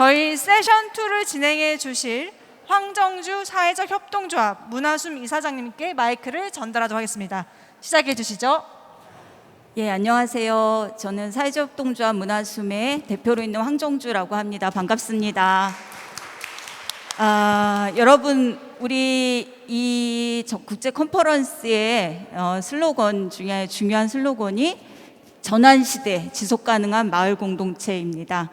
저희 세션 2를 진행해 주실 황정주 사회적 협동조합 문화숨 이사장님께 마이크를 전달하도록 하겠습니다. 시작해 주시죠. 예, 안녕하세요. 저는 사회적 협동조합 문화숨의 대표로 있는 황정주라고 합니다. 반갑습니다. 여러분, 우리 이 국제 컨퍼런스의 슬로건 중에 중요한 슬로건이 전환시대 지속가능한 마을 공동체입니다.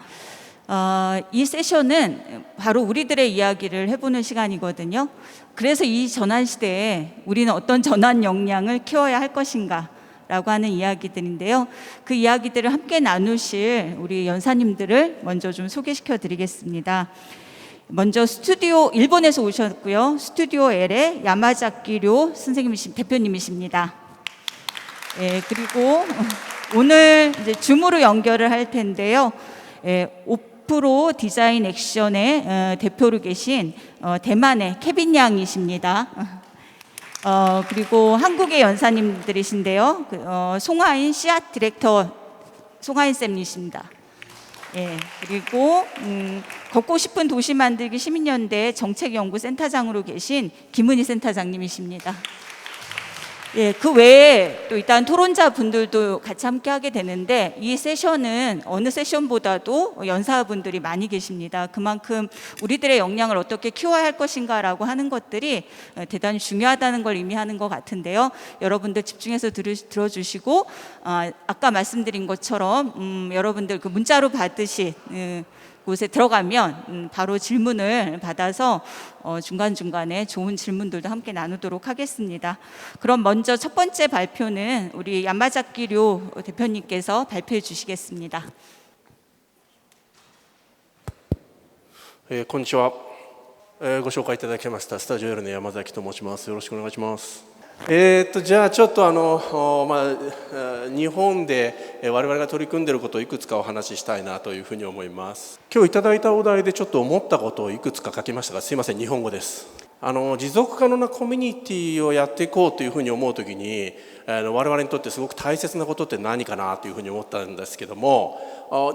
이 세션은 바로 우리들의 이야기를 해보는 시간이거든요. 그래서 이 전환시대에 우리는 어떤 전환 역량을 키워야 할 것인가 라고 하는 이야기들인데요. 그 이야기들을 함께 나누실 우리 연사님들을 먼저 좀 소개시켜 드리겠습니다. 먼저 일본에서 오셨고요. 스튜디오 L의 야마자키료 대표님이십니다. 예, 그리고 오늘 이제 줌으로 연결을 할 텐데요. 오프로 디자인 액션의 대표로 계신 대만의 케빈 양이십니다. 그리고 한국의 연사님들이신데요. 송하인 씨앗 디렉터 송하인 쌤이십니다. 예, 그리고 걷고 싶은 도시 만들기 시민연대 정책연구센터장으로 계신 김은희 센터장님이십니다. 예, 그 외에 또 일단 토론자 분들도 같이 함께 하게 되는데 이 세션은 어느 세션보다도 연사분들이 많이 계십니다. 그만큼 우리들의 역량을 어떻게 키워야 할 것인가라고 하는 것들이 대단히 중요하다는 걸 의미하는 것 같은데요. 여러분들 집중해서 들어주시고 아까 말씀드린 것처럼 여러분들 그 문자로 받으신 곳에 들어가면 바로 질문을 받아서 중간중간에 좋은 질문들도 함께 나누도록 하겠습니다. 그럼 먼저 첫 번째 발표는 우리 야마자키료 대표님께서 발표해 주시겠습니다. こんにちは。ご紹介いただきましたスタジオ L の山崎と申します。よろしくお願いします。じゃあちょっと日本で我々が取り組んでいることをいくつかお話ししたいなというふうに思います。今日いただいたお題でちょっと思ったことをいくつか書きましたが、すいません、日本語です。持続可能なコミュニティをやっていこうというふうに思うときに我々にとってすごく大切なことって何かなというふうに思ったんですけども、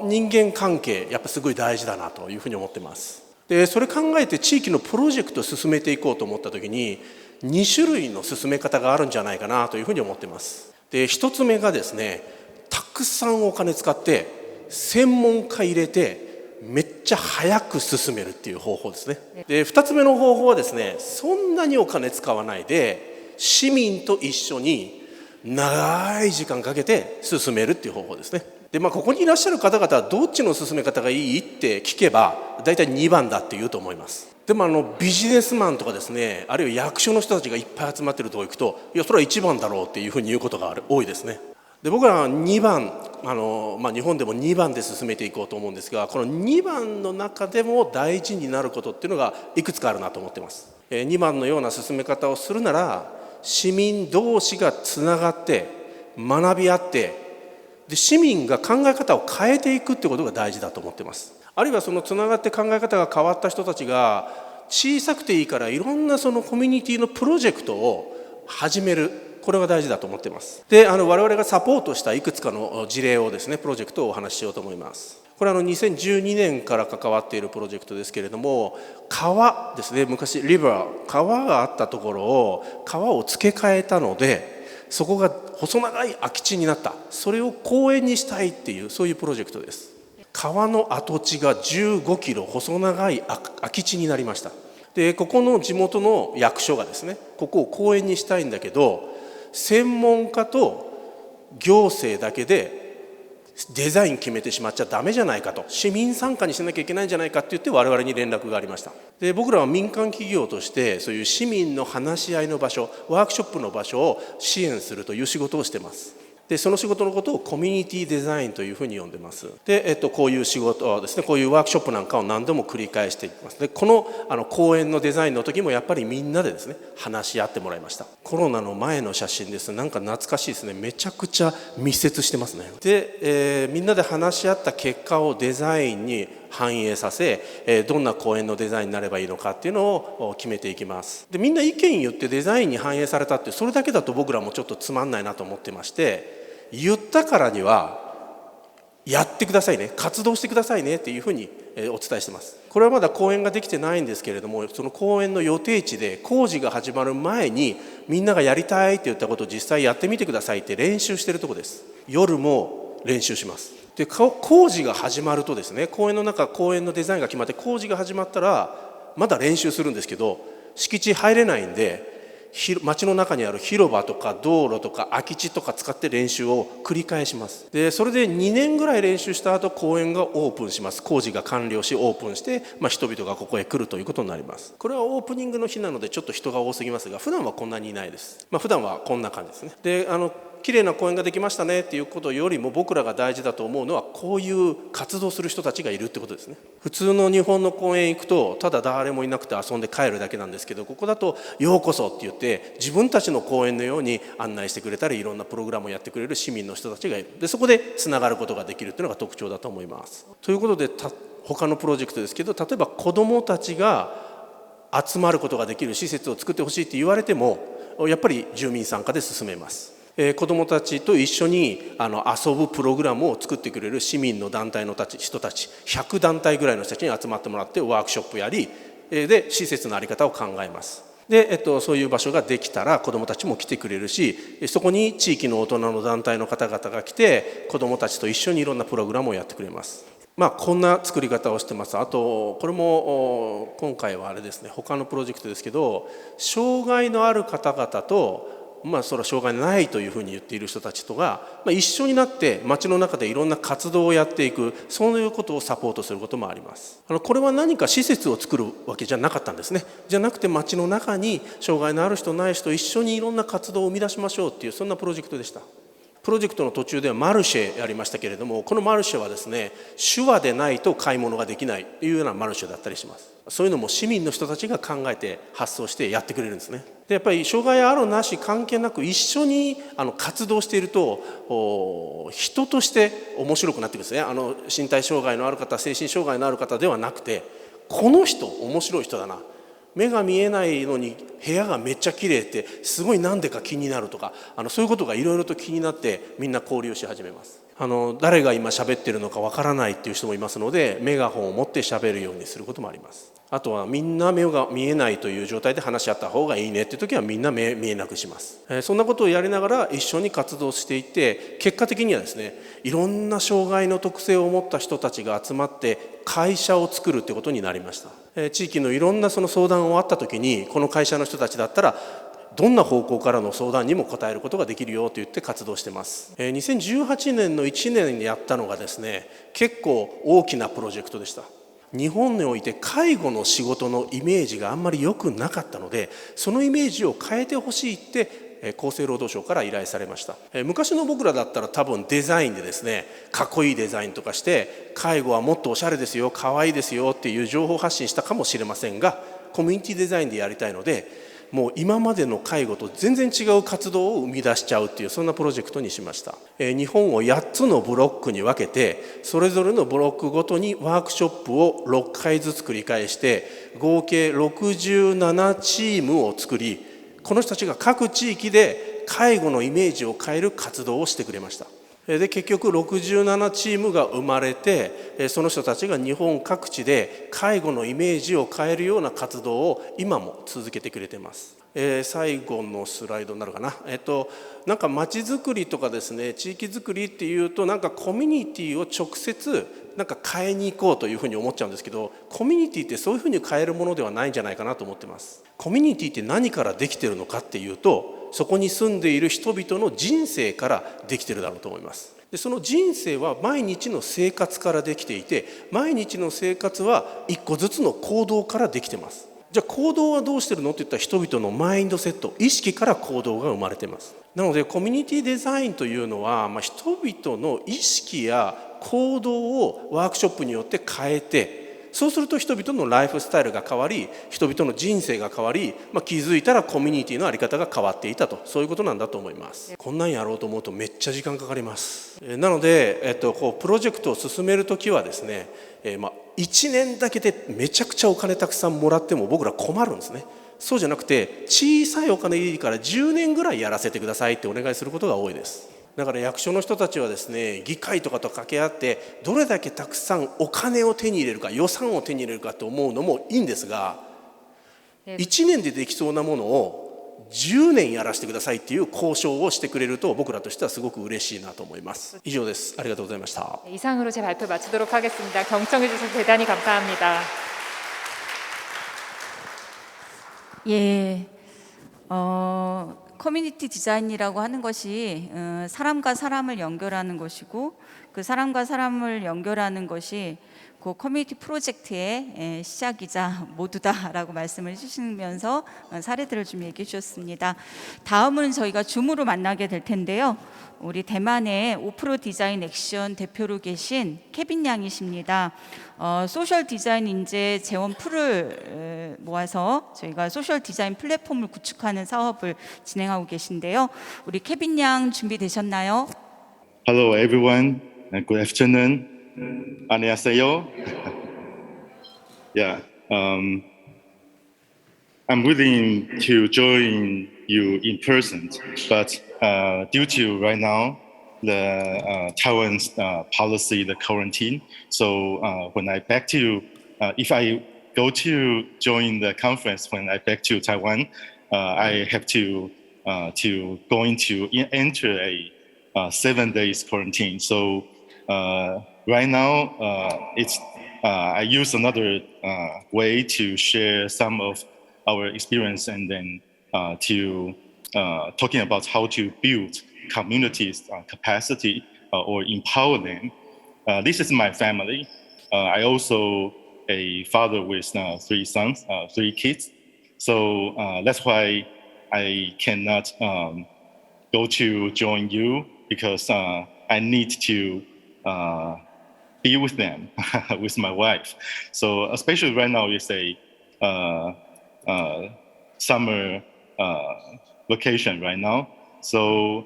人間関係やっぱすごい大事だなというふうに思ってます。でそれ考えて地域のプロジェクトを進めていこうと思ったときに2種類の進め方があるんじゃないかなというふうに思っています。で1つ目がですね、たくさんお金使って専門家入れてめっちゃ早く進めるっていう方法ですね。で2つ目の方法はですね、そんなにお金使わないで市民と一緒に長い時間かけて進めるっていう方法ですね。でここにいらっしゃる方々はどっちの進め方がいいって聞けば大体2番だって言うと思います。でもビジネスマンとかですね、あるいは役所の人たちがいっぱい集まってるとこ行くと、いやそれは1番だろうっていうふうに言うことが多いですね。で僕らは2番日本でも2番で進めていこうと思うんですが、この2番の中でも大事になることっていうのがいくつかあるなと思ってます。2番のような進め方をするなら、市民同士がつながって学び合って、で市民が考え方を変えていくってことが大事だと思ってます。あるいはそのつながって考え方が変わった人たちが小さくていいからいろんなそのコミュニティのプロジェクトを始める、これが大事だと思っています。で我々がサポートしたいくつかの事例をですね、プロジェクトをお話ししようと思います。これは2012年から関わっているプロジェクトですけれども、川ですね、昔リバー川があったところを川を付け替えたので、そこが細長い空き地になった、それを公園にしたいっていう、そういうプロジェクトです。川の跡地が15キロ細長い空き地になりました。でここの地元の役所がですね、ここを公園にしたいんだけど専門家と行政だけでデザイン決めてしまっちゃダメじゃないかと、市民参加にしなきゃいけないんじゃないかって言って我々に連絡がありました。で僕らは民間企業としてそういう市民の話し合いの場所、ワークショップの場所を支援するという仕事をしています。でその仕事のことをコミュニティデザインというふうに呼んでます。で、こういう仕事ですね、こういうワークショップなんかを何度も繰り返していきます。でこの講演のデザインの時もやっぱりみんなでですね話し合ってもらいました。コロナの前の写真です。なんか懐かしいですね。めちゃくちゃ密接してますね。で、みんなで話し合った結果をデザインに反映させ、どんな講演のデザインになればいいのかっていうのを決めていきます。でみんな意見言ってデザインに反映されたって、それだけだと僕らもちょっとつまんないなと思ってまして、言ったからにはやってくださいね、活動してくださいねっていうふうにお伝えしてます。これはまだ公演ができてないんですけれども、その公演の予定地で工事が始まる前にみんながやりたいって言ったことを実際やってみてくださいって練習してるところです。夜も練習します。で工事が始まるとですね、公園の中、公園のデザインが決まって工事が始まったらまだ練習するんですけど、敷地入れないんで街の中にある広場とか道路とか空き地とか使って練習を繰り返します。でそれで2年ぐらい練習した後、公園がオープンします。工事が完了しオープンして、人々がここへ来るということになります。これはオープニングの日なのでちょっと人が多すぎますが、普段はこんなにいないです。普段はこんな感じですね。で綺麗な公園ができましたねっていうことよりも、僕らが大事だと思うのはこういう活動する人たちがいるってことですね。普通の日本の公園行くとただ誰もいなくて遊んで帰るだけなんですけど、ここだとようこそって言って自分たちの公園のように案内してくれたり、いろんなプログラムをやってくれる市民の人たちがいる。でそこでつながることができるっていうのが特徴だと思います。ということで他のプロジェクトですけど、例えば子どもたちが集まることができる施設を作ってほしいって言われても、やっぱり住民参加で進めます。子どもたちと一緒に遊ぶプログラムを作ってくれる市民の団体の人たち100団体ぐらいの人たちに集まってもらってワークショップやり、で施設の在り方を考えます。で、そういう場所ができたら子どもたちも来てくれるし、そこに地域の大人の団体の方々が来て子どもたちと一緒にいろんなプログラムをやってくれます。こんな作り方をしてます。あとこれも今回はあれですね、他のプロジェクトですけど、障害のある方々とそれは障害ないというふうに言っている人たちとが、一緒になって街の中でいろんな活動をやっていく、そういうことをサポートすることもあります。これは何か施設を作るわけじゃなかったんですね。じゃなくて街の中に障害のある人ない人一緒にいろんな活動を生み出しましょうっていう、そんなプロジェクトでした。プロジェクトの途中ではマルシェやりましたけれども、このマルシェはですね、手話でないと買い物ができないというようなマルシェだったりします。そういうのも市民の人たちが考えて発想してやってくれるんですね。でやっぱり障害あるなし関係なく一緒に活動していると人として面白くなってくるんですね。身体障害のある方、精神障害のある方ではなくて、この人面白い人だな、目が見えないのに部屋がめっちゃ綺麗ってすごいなんでか気になるとか、そういうことがいろいろと気になってみんな交流し始めます。誰が今喋ってるのかわからないっていう人もいますので、メガホンを持って喋るようにすることもあります。あとはみんな目が見えないという状態で話し合った方がいいねっていう時はみんな目見えなくします。そんなことをやりながら一緒に活動していって、結果的にはですね、いろんな障害の特性を持った人たちが集まって会社を作るってことになりました。地域のいろんなその相談をあった時に、この会社の人たちだったらどんな方向からの相談にも応えることができるよと言って活動してます。2018年の1年にやったのがですね、結構大きなプロジェクトでした。日本において介護の仕事のイメージがあんまり良くなかったので、そのイメージを変えてほしいって厚生労働省から依頼されました。昔の僕らだったら多分デザインでですね、かっこいいデザインとかして介護はもっとおしゃれですよ、かわいいですよっていう情報発信したかもしれませんが、コミュニティデザインでやりたいので、もう今までの介護と全然違う活動を生み出しちゃうっていう、そんなプロジェクトにしました。日本を8つのブロックに分けて、それぞれのブロックごとにワークショップを6回ずつ繰り返して、合計67チームを作り、この人たちが各地域で介護のイメージを変える活動をしてくれました。で結局67チームが生まれて、その人たちが日本各地で介護のイメージを変えるような活動を今も続けてくれています。最後のスライドになるかな。なんか街づくりとかですね、地域づくりっていうとなんかコミュニティを直接なんか変えに行こうというふうに思っちゃうんですけど、コミュニティってそういうふうに変えるものではないんじゃないかなと思ってます。コミュニティって何からできてるのかっていうと、そこに住んでいる人々の人生からできてるだろうと思います。でその人生は毎日の生活からできていて、毎日の生活は一個ずつの行動からできてます。じゃあ行動はどうしてるのって言ったら、人々のマインドセット、意識から行動が生まれています。なのでコミュニティデザインというのは、人々の意識や行動をワークショップによって変えて、そうすると人々のライフスタイルが変わり、人々の人生が変わり、気づいたらコミュニティの在り方が変わっていたと、そういうことなんだと思います。こんなんやろうと思うとめっちゃ時間かかります。なので、プロジェクトを進めるときはですね、1年だけでめちゃくちゃお金たくさんもらっても僕ら困るんですね。そうじゃなくて、小さいお金でいいから10年ぐらいやらせてくださいってお願いすることが多いです。だから役所の人たちはですね、議会とかと掛け合ってどれだけたくさんお金を手に入れるか、予算を手に入れるかと思うのもいいんですが、1年でできそうなものを10年やらせてくださいっていう交渉をしてくれると僕らとしてはすごく嬉しいなと思います。以上です。ありがとうございました。 이상으로 제 발표 마치도록 하겠습니다. 경청해 주셔서 대단히 감사합니다. 예, 커뮤니티 디자인이라고 하는 것이 사람과 사람을 연결하는 것이고 그 사람과 사람을 연결하는 것이 그 커뮤니티 프로젝트의 시작이자 모두다라고 말씀을 해주시면서 사례들을 좀 얘기해 주셨습니다. 다음은 저희가 줌으로 만나게 될 텐데요. 우리 대만의 오프로 디자인 액션 대표로 계신 케빈 양이십니다. 소셜 디자인 인재 재원 풀을 모아서 저희가 소셜 디자인 플랫폼을 구축하는 사업을 진행하고 계신데요. 우리 케빈 양 준비되셨나요? Hello everyone, good afternoon. 안녕하세요. Yeah, I'm willing to join you in person, but due to right now the Taiwan's policy, the quarantine, so when I back to, if I go to join the conference when I back to Taiwan, I have to going to enter a 7 days quarantine. So right now it's I use another way to share some of our experience and then to talking about how to build communities capacity or empower them. This is my family. I also a father with 3 sons, 3 kids. So that's why I cannot go to join you because I need to be with them, with my wife. So especially right now it's a summer vacation right now. So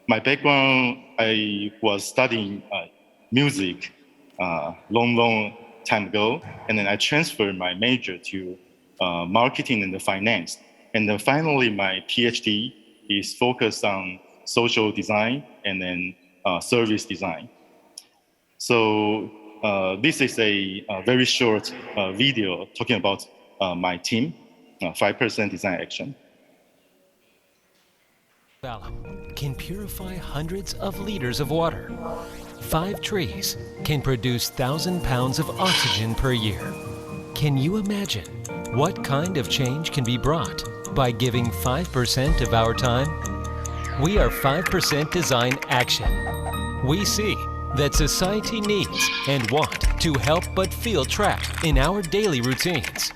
my background, I was studying music long time ago, and then I transferred my major to marketing and the finance. And then finally my PhD is focused on social design and then service design. So this is a very short video talking about my team, 5% Design Action. Vallum can purify hundreds of liters of water. 5 trees can produce 1,000 pounds of oxygen per year. Can you imagine what kind of change can be brought by giving 5% of our time? We are 5% Design Action. We see that society needs and want to help but feel trapped in our daily routines.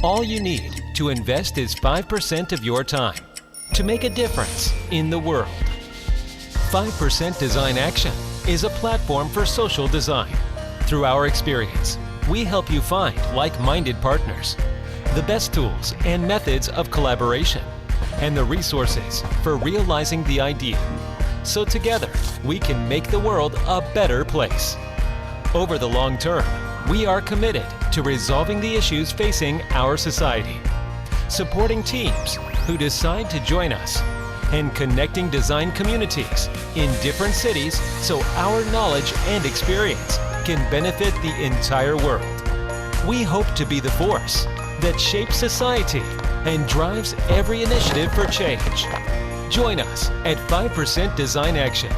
All you need to invest is 5% of your time to make a difference in the world. 5% Design Action is a platform for social design. Through our experience, we help you find like-minded partners, the best tools and methods of collaboration, and the resources for realizing the idea. So together, we can make the world a better place. Over the long term, we are committed to resolving the issues facing our society, supporting teams who decide to join us, and connecting design communities in different cities so our knowledge and experience can benefit the entire world. We hope to be the force that shapes society and drives every initiative for change. Join us at 5% Design Action.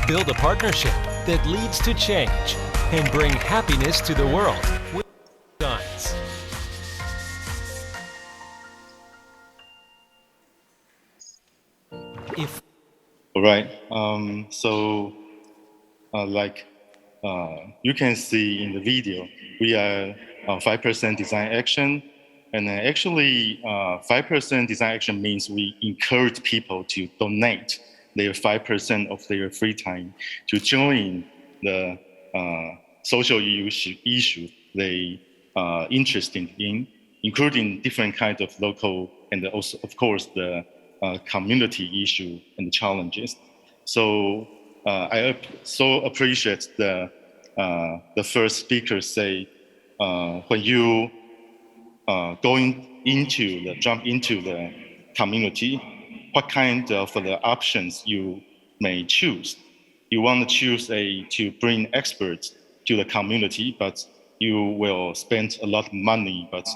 Build a partnership that leads to change and bring happiness to the world with designs. All right. So like you can see in the video, we are 5% Design Action. And actually, 5% Design Action means we encourage people to donate their 5% of their free time to join the social issue they are interested in, including different kinds of local and also, of course, the community issue and the challenges. So I so appreciate the first speaker say when you jump into the community, what kind of the options you may choose. You want to choose to bring experts to the community, but you will spend a lot of money, but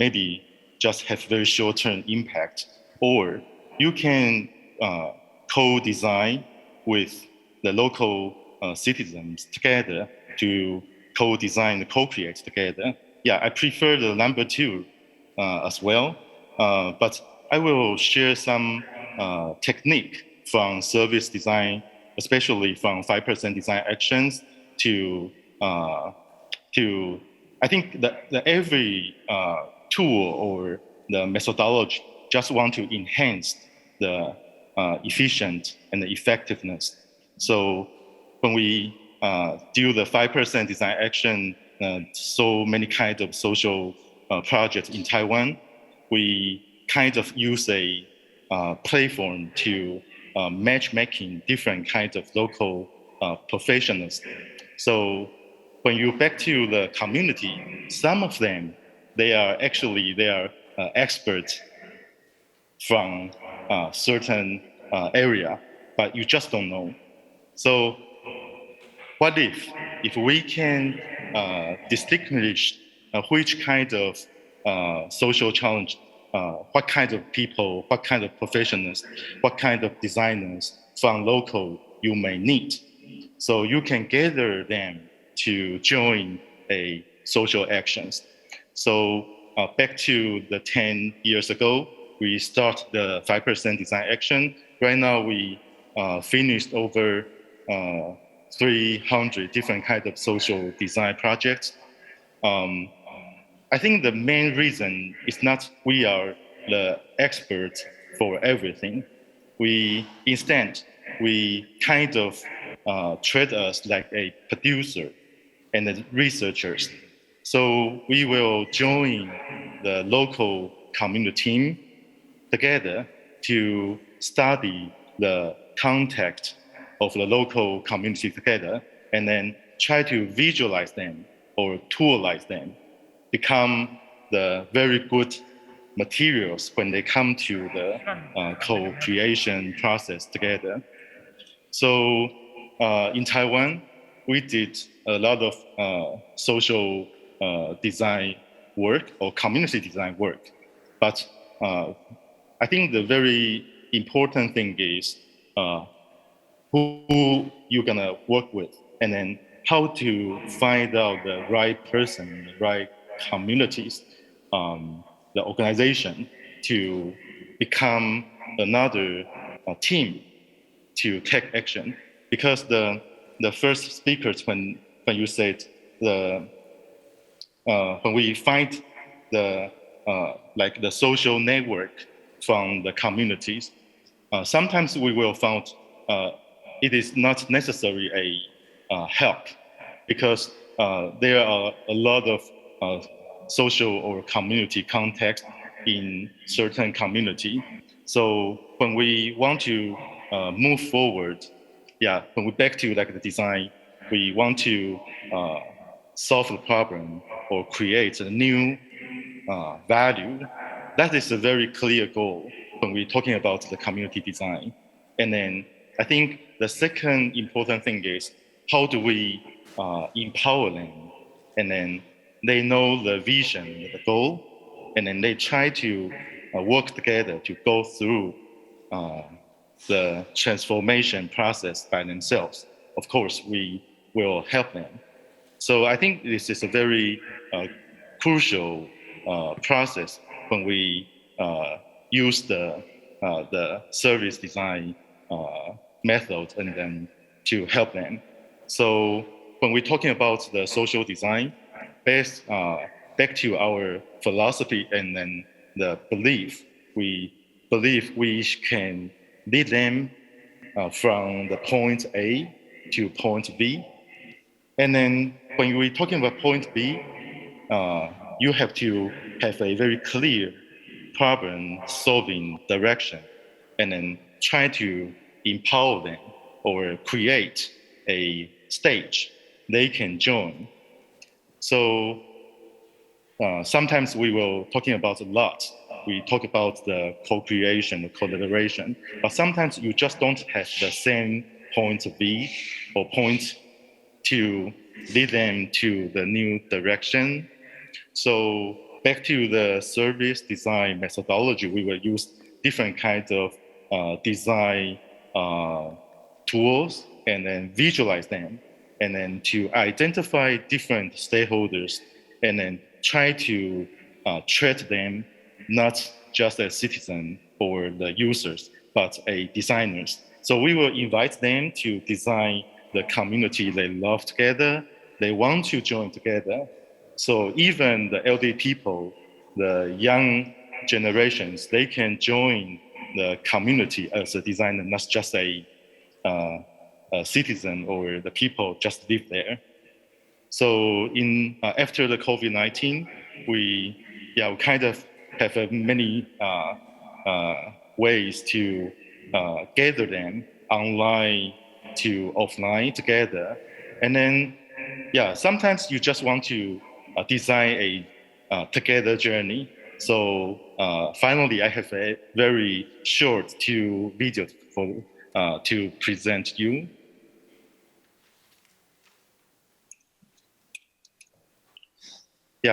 maybe just have very short-term impact. Or you can co-design with the local citizens together to co-design, co-create together. Yeah, I prefer the number two as well, but I will share some technique from service design, especially from 5% design actions to I think that every tool or the methodology just want to enhance the efficient and the effectiveness. So when we do the 5% design action, so many kinds of social projects in Taiwan, we kind of use a platform to matchmaking different kinds of local professionals. So when you back to the community, some of them, they are experts from a certain area, but you just don't know. So what if we can distinguish which kind of social challenge, what kind of people, what kind of professionals, what kind of designers from local you may need. So you can gather them to join a social actions. So back to the 10 years ago, we start the 5% design action. Right now we finished over 300 different kinds of social design projects. I think the main reason is not we are the experts for everything. Instead, we kind of treat us like a producer and the researchers. So we will join the local community team together to study the context of the local community together, and then try to visualize them or toolize them, become the very good materials when they come to the co-creation process together. So in Taiwan, we did a lot of social design work or community design work. But I think the very important thing is who you're gonna work with, and then how to find out the right person, the right communities, the organization to become another team to take action. Because the first speakers, when you said when we find the the social network from the communities, sometimes we will find it is not necessarily a help, because there are a lot of social or community context in certain community. So when we want to move forward, when we back to the design, we want to solve the problem or create a new value. That is a very clear goal when we're talking about the community design. And then I think the second important thing is how do we empower them, and then they know the vision, the goal, and then they try to work together to go through the transformation process by themselves. Of course, we will help them. So I think this is a very crucial process when we use the service design method and then to help them. So when we're talking about the social design, back to our philosophy and then the belief, we believe we can lead them from the point A to point B. And then when we're talking about point B, you have to have a very clear problem-solving direction, and then try to empower them or create a stage they can join. So sometimes we will talking about a lot. We talk about the co-creation, the collaboration, but sometimes you just don't have the same point B or point to lead them to the new direction. So back to the service design methodology, we will use different kinds of design tools and then visualize them, and then to identify different stakeholders, and then try to treat them not just as citizens or the users, but as designers. So we will invite them to design the community they love together, they want to join together. So even the elderly people, the young generations, they can join the community as a designer, not just a citizen or the people just live there. So in after the COVID-19, we kind of have many ways to gather them online to offline together, and then sometimes you just want to design a together journey. So finally, I have a very short 2 videos for to present you.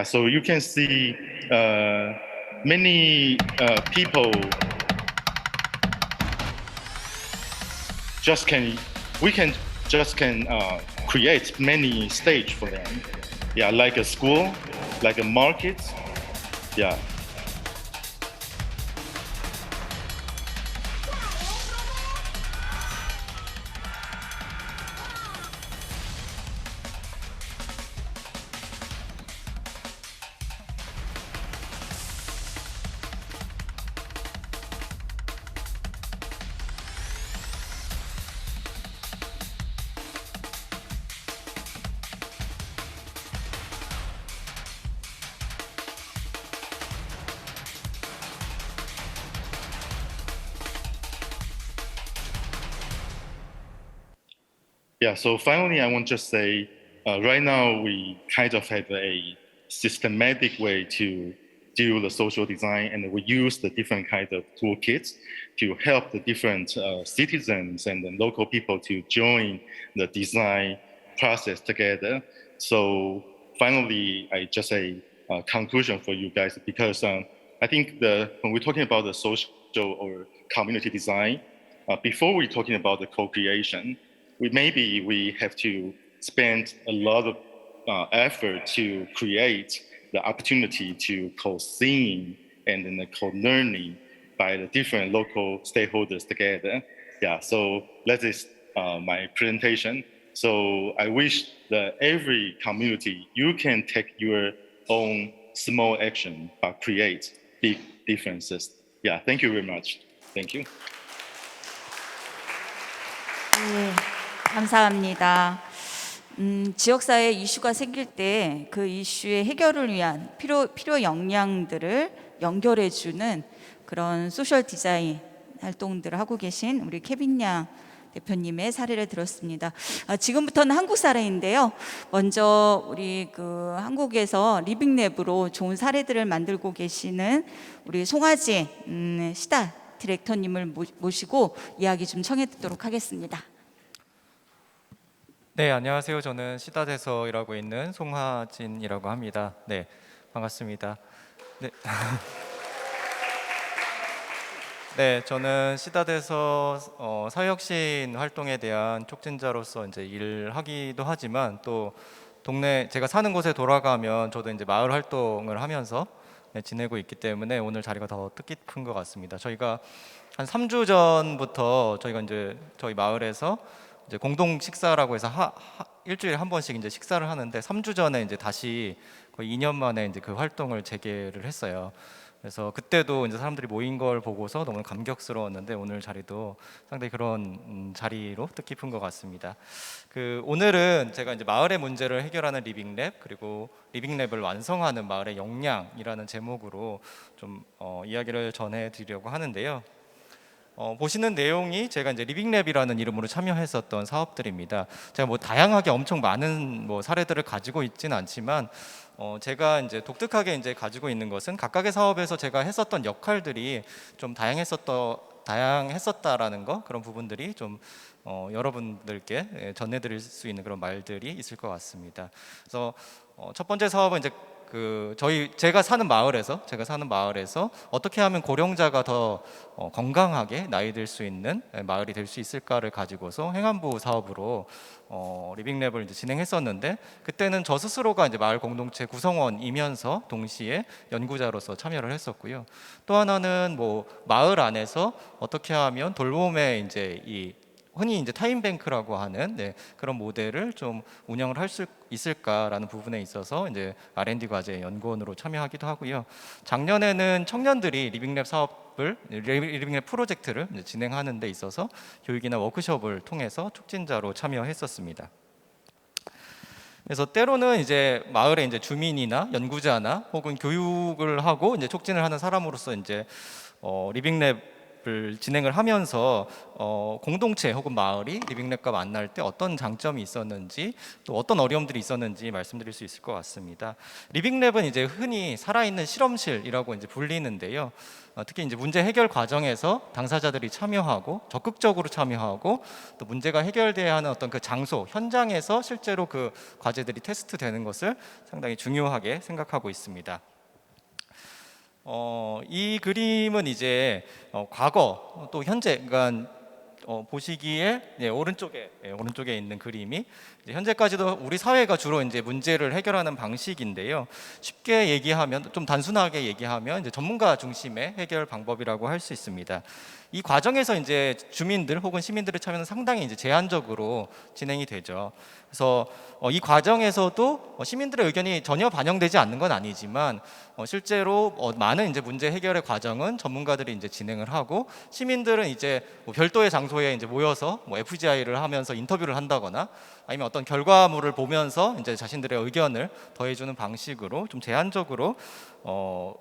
So you can see many people we can create many stage for them. Like a school, like a market. So finally, I want to say, right now we kind of have a systematic way to do the social design, and we use the different kinds of toolkits to help the different citizens and the local people to join the design process together. So finally, I just a conclusion for you guys, because I think when we're talking about the social or community design, before we're talking about the co-creation, we have to spend a lot of effort to create the opportunity to co-seeing and then the co-learning by the different local stakeholders together. So that is my presentation. So I wish that every community, you can take your own small action, but create big differences. Thank you very much. Thank you. 감사합니다. 지역사회 이슈가 생길 때 그 이슈의 해결을 위한 필요 역량들을 연결해주는 그런 소셜 디자인 활동들을 하고 계신 우리 케빈 양 대표님의 사례를 들었습니다. 지금부터는 한국 사례인데요. 먼저 우리 한국에서 리빙랩으로 좋은 사례들을 만들고 계시는 우리 송하진 시다 디렉터님을 모시고 이야기 좀 청해 듣도록 하겠습니다. 네, 안녕하세요. 저는 시다대서 일하고 있는 송하진이라고 합니다. 네, 반갑습니다. 네. 네, 저는 시다대서 사회혁신 활동에 대한 촉진자로서 이제 일하기도 하지만, 또 제가 사는 곳에 돌아가면 저도 이제 마을 활동을 하면서 지내고 있기 때문에 오늘 자리가 더 뜻깊은 것 같습니다. 저희가 한 3주 전부터 저희가 이제 저희 마을에서 이제 공동 식사라고 해서 일주일에 한 번씩 이제 식사를 하는데, 3주 전에 이제 다시 거의 2년 만에 이제 그 활동을 재개를 했어요. 그래서 그때도 이제 사람들이 모인 걸 보고서 너무 감격스러웠는데, 오늘 자리도 상당히 그런 자리로 뜻깊은 것 같습니다. 오늘은 제가 이제 마을의 문제를 해결하는 리빙랩, 그리고 리빙랩을 완성하는 마을의 역량이라는 제목으로 좀 이야기를 전해드리려고 하는데요. 보시는 내용이 제가 이제 리빙랩이라는 이름으로 참여했었던 사업들입니다. 제가 다양하게 엄청 많은 사례들을 가지고 있지는 않지만, 제가 이제 독특하게 이제 가지고 있는 것은 각각의 사업에서 제가 했었던 역할들이 좀 다양했었던 다양했었다라는 거, 그런 부분들이 좀 여러분들께 전해드릴 수 있는 그런 말들이 있을 것 같습니다. 그래서 첫 번째 사업은 이제 제가 사는 마을에서 어떻게 하면 고령자가 더 건강하게 나이 들 수 있는 마을이 될 수 있을까를 가지고서 행안부 사업으로 리빙랩을 이제 진행했었는데, 그때는 저 스스로가 이제 마을 공동체 구성원이면서 동시에 연구자로서 참여를 했었고요. 또 하나는 뭐 마을 안에서 어떻게 하면 돌봄에 이제 흔히 이제 타임뱅크라고 하는 그런 모델을 좀 운영을 할 수 있을까라는 부분에 있어서 이제 R&D 과제 연구원으로 참여하기도 하고요. 작년에는 청년들이 리빙랩 프로젝트를 이제 진행하는 데 있어서 교육이나 워크숍을 통해서 촉진자로 참여했었습니다. 그래서 때로는 이제 마을에 이제 주민이나 연구자나 혹은 교육을 하고 이제 촉진을 하는 사람으로서 이제 리빙랩 을 진행을 하면서 공동체 혹은 마을이 리빙랩과 만날 때 어떤 장점이 있었는지, 또 어떤 어려움들이 있었는지 말씀드릴 수 있을 것 같습니다. 리빙랩은 이제 흔히 살아있는 실험실이라고 이제 불리는데요. 특히 이제 문제 해결 과정에서 당사자들이 참여하고 적극적으로 참여하고, 또 문제가 해결돼야 하는 어떤 그 장소, 현장에서 실제로 그 과제들이 테스트되는 것을 상당히 중요하게 생각하고 있습니다. 이 그림은 이제 과거 또 현재, 그러니까 보시기에 오른쪽에 있는 그림이 이제 현재까지도 우리 사회가 주로 이제 문제를 해결하는 방식인데요. 쉽게 얘기하면, 좀 단순하게 얘기하면 이제 전문가 중심의 해결 방법이라고 할 수 있습니다. 이 과정에서 이제 주민들 혹은 시민들의 참여는 상당히 이제 제한적으로 진행이 되죠. 그래서 이 과정에서도 시민들의 의견이 전혀 반영되지 않는 건 아니지만, 실제로 많은 이제 문제 해결의 과정은 전문가들이 이제 진행을 하고, 시민들은 이제 뭐 별도의 장소에 이제 모여서 뭐 FGI를 하면서 인터뷰를 한다거나, 아니면 어떤 결과물을 보면서 이제 자신들의 의견을 더해주는 방식으로 좀 제한적으로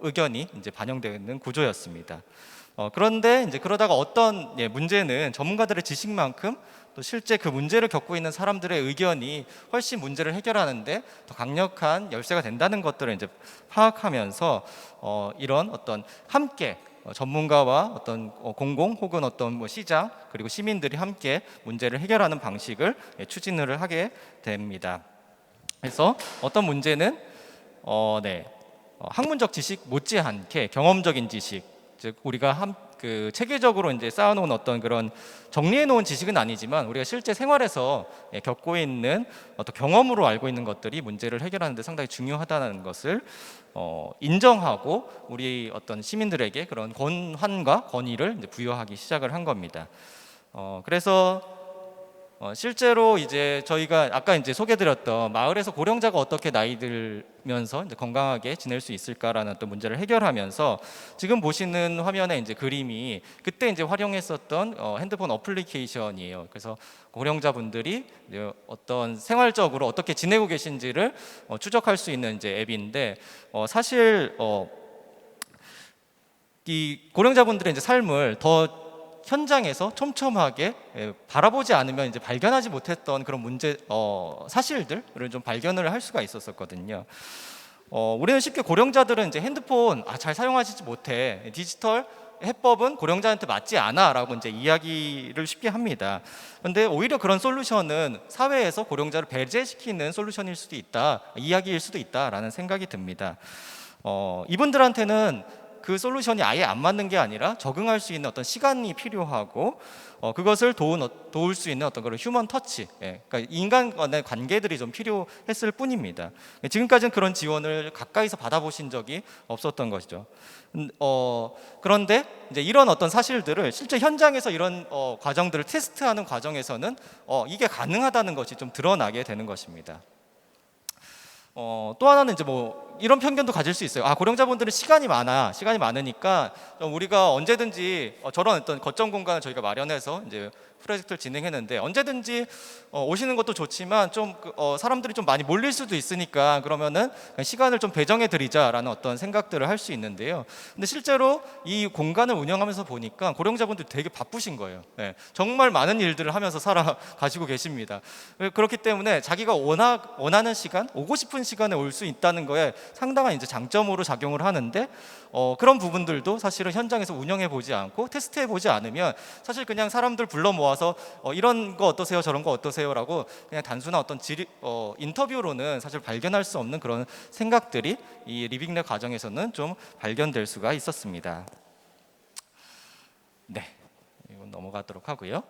의견이 이제 반영되는 구조였습니다. 그런데 이제 그러다가 어떤 문제는 전문가들의 지식만큼 또 실제 그 문제를 겪고 있는 사람들의 의견이 훨씬 문제를 해결하는데 더 강력한 열쇠가 된다는 것들을 이제 파악하면서 이런 어떤 함께 전문가와 어떤 공공 혹은 어떤 뭐 시장 그리고 시민들이 함께 문제를 해결하는 방식을 추진을 하게 됩니다. 그래서 어떤 문제는 학문적 지식 못지않게 경험적인 지식, 즉 우리가 체계적으로 이제 쌓아놓은 어떤 그런 정리해놓은 지식은 아니지만 우리가 실제 생활에서 겪고 있는 어떤 경험으로 알고 있는 것들이 문제를 해결하는 데 상당히 중요하다는 것을 인정하고 우리 어떤 시민들에게 그런 권한과 권위를 이제 부여하기 시작을 한 겁니다. 그래서 실제로 이제 저희가 아까 이제 소개드렸던 마을에서 고령자가 어떻게 나이 들면서 이제 건강하게 지낼 수 있을까라는 어떤 문제를 해결하면서, 지금 보시는 화면에 이제 그림이 그때 이제 활용했었던 핸드폰 어플리케이션이에요. 그래서 고령자분들이 이제 어떤 생활적으로 어떻게 지내고 계신지를 추적할 수 있는 이제 앱인데, 사실 이 고령자분들의 이제 삶을 더 현장에서 촘촘하게 바라보지 않으면 이제 발견하지 못했던 그런 문제 사실들을 좀 발견을 할 수가 있었거든요. 우리는 쉽게 고령자들은 이제 핸드폰 잘 사용하시지 못해, 디지털 해법은 고령자한테 맞지 않아라고 이제 이야기를 쉽게 합니다. 그런데 오히려 그런 솔루션은 사회에서 고령자를 배제시키는 솔루션일 수도 있다, 이야기일 수도 있다라는 생각이 듭니다. 이분들한테는 그 솔루션이 아예 안 맞는 게 아니라 적응할 수 있는 어떤 시간이 필요하고, 그것을 도울 수 있는 어떤 그런 휴먼 터치, 그러니까 인간 간의 관계들이 좀 필요했을 뿐입니다. 지금까지는 그런 지원을 가까이서 받아보신 적이 없었던 것이죠. 그런데 이제 이런 어떤 사실들을 실제 현장에서 이런 과정들을 테스트하는 과정에서는 이게 가능하다는 것이 좀 드러나게 되는 것입니다. 또 하나는 이제 뭐 이런 편견도 가질 수 있어요. 고령자분들은 시간이 많으니까 우리가 언제든지 저런 어떤 거점 공간을 저희가 마련해서 이제 프로젝트를 진행했는데, 언제든지 오시는 것도 좋지만 좀 사람들이 좀 많이 몰릴 수도 있으니까 그러면은 시간을 좀 배정해 드리자라는 어떤 생각들을 할 수 있는데요. 근데 실제로 이 공간을 운영하면서 보니까 고령자분들이 되게 바쁘신 거예요. 정말 많은 일들을 하면서 살아가시고 계십니다. 그렇기 때문에 자기가 원하는 시간, 오고 싶은 시간에 올 수 있다는 거에 상당한 이제 장점으로 작용을 하는데 그런 부분들도 사실은 현장에서 운영해 보지 않고 테스트해 보지 않으면 사실 그냥 사람들 불러 모아서 이런 거 어떠세요, 저런 거 어떠세요라고 그냥 단순한 어떤 인터뷰로는 사실 발견할 수 없는 그런 생각들이 이 리빙랩 과정에서는 좀 발견될 수가 있었습니다. 네, 이건 넘어가도록 하고요.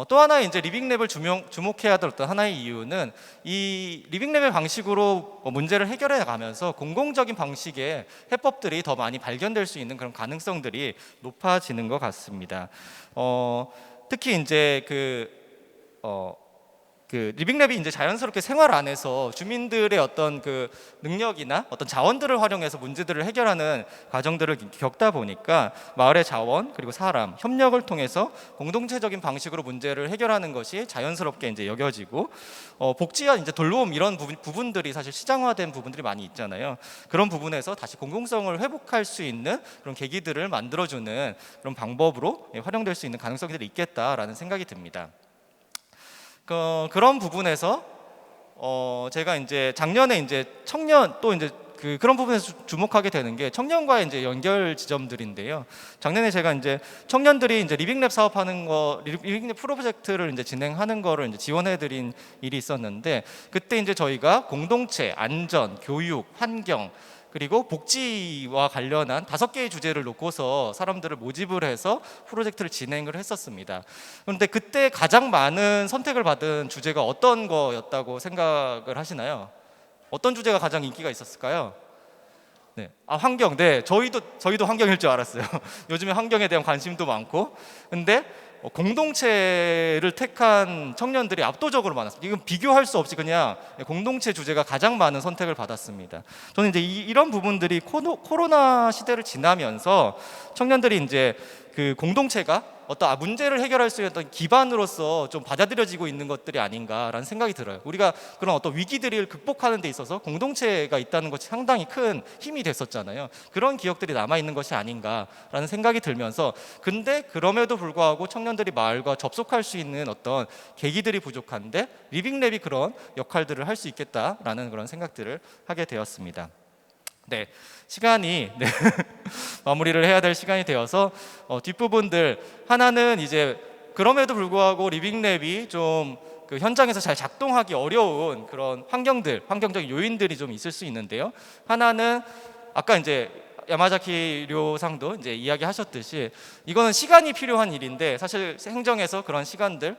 또 하나 이제 리빙랩을 주목해야 될 어떤 하나의 이유는 이 리빙랩의 방식으로 문제를 해결해 가면서 공공적인 방식의 해법들이 더 많이 발견될 수 있는 그런 가능성들이 높아지는 것 같습니다. 특히 이제 그 리빙랩이 이제 자연스럽게 생활 안에서 주민들의 어떤 그 능력이나 어떤 자원들을 활용해서 문제들을 해결하는 과정들을 겪다 보니까 마을의 자원 그리고 사람 협력을 통해서 공동체적인 방식으로 문제를 해결하는 것이 자연스럽게 이제 여겨지고 복지와 이제 돌봄 이런 부분들이 사실 시장화된 부분들이 많이 있잖아요. 그런 부분에서 다시 공공성을 회복할 수 있는 그런 계기들을 만들어주는 그런 방법으로 활용될 수 있는 가능성들이 있겠다라는 생각이 듭니다. 그런 부분에서 제가 이제 작년에 이제 청년 또 이제 그런 부분에서 주목하게 되는 게 청년과의 이제 연결 지점들인데요. 작년에 제가 이제 청년들이 이제 리빙랩 사업하는 거, 리빙랩 프로젝트를 이제 진행하는 거를 이제 지원해드린 일이 있었는데 그때 이제 저희가 공동체, 안전, 교육, 환경 그리고 복지와 관련한 5개의 주제를 놓고서 사람들을 모집을 해서 프로젝트를 진행을 했었습니다. 그런데 그때 가장 많은 선택을 받은 주제가 어떤 거였다고 생각을 하시나요? 어떤 주제가 가장 인기가 있었을까요? 네, 환경. 네, 저희도 환경일 줄 알았어요. 요즘에 환경에 대한 관심도 많고, 근데 공동체를 택한 청년들이 압도적으로 많았습니다. 이건 비교할 수 없이 그냥 공동체 주제가 가장 많은 선택을 받았습니다. 저는 이제 이런 부분들이 코로나 시대를 지나면서 청년들이 이제 그 공동체가 어떤 문제를 해결할 수 있는 어떤 기반으로서 좀 받아들여지고 있는 것들이 아닌가라는 생각이 들어요. 우리가 그런 어떤 위기들을 극복하는 데 있어서 공동체가 있다는 것이 상당히 큰 힘이 됐었잖아요. 그런 기억들이 남아있는 것이 아닌가라는 생각이 들면서 근데 그럼에도 불구하고 청년들이 마을과 접속할 수 있는 어떤 계기들이 부족한데 리빙랩이 그런 역할들을 할 수 있겠다라는 그런 생각들을 하게 되었습니다. 네, 시간이 마무리를 해야 될 시간이 되어서 뒷부분들 하나는 이제 그럼에도 불구하고 리빙랩이 좀 그 현장에서 잘 작동하기 어려운 그런 환경적인 요인들이 좀 있을 수 있는데요. 하나는 아까 이제 야마자키 료상도 이제 이야기하셨듯이 이거는 시간이 필요한 일인데 사실 행정에서 그런 시간들을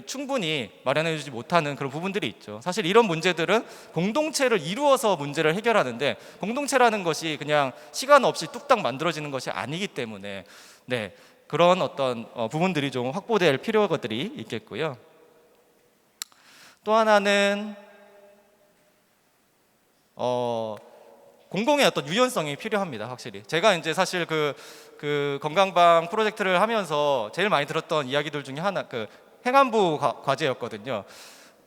충분히 마련해주지 못하는 그런 부분들이 있죠. 사실 이런 문제들은 공동체를 이루어서 문제를 해결하는데 공동체라는 것이 그냥 시간 없이 뚝딱 만들어지는 것이 아니기 때문에 네, 그런 어떤 부분들이 좀 확보될 필요들이 있겠고요. 또 하나는 공공의 어떤 유연성이 필요합니다. 확실히 제가 이제 사실 그 건강방 프로젝트를 하면서 제일 많이 들었던 이야기들 중에 하나 그 행안부 과제였거든요.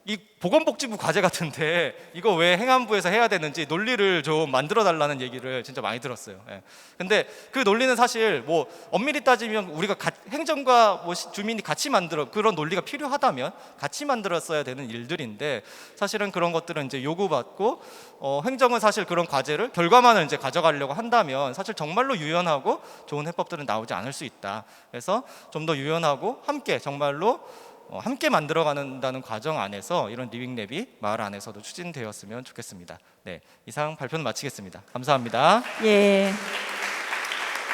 이 보건복지부 과제 같은데 이거 왜 행안부에서 해야 되는지 논리를 좀 만들어 달라는 얘기를 진짜 많이 들었어요. 예. 근데 그 논리는 사실 뭐 엄밀히 따지면 우리가 행정과 뭐 주민이 같이 만들어 그런 논리가 필요하다면 같이 만들었어야 되는 일들인데 사실은 그런 것들은 이제 요구받고 행정은 사실 그런 과제를 결과만을 이제 가져가려고 한다면 사실 정말로 유연하고 좋은 해법들은 나오지 않을 수 있다. 그래서 좀 더 유연하고 함께 정말로 함께 만들어가는다는 과정 안에서 이런 리빙랩이 마을 안에서도 추진되었으면 좋겠습니다. 네, 이상 발표는 마치겠습니다. 감사합니다. 예.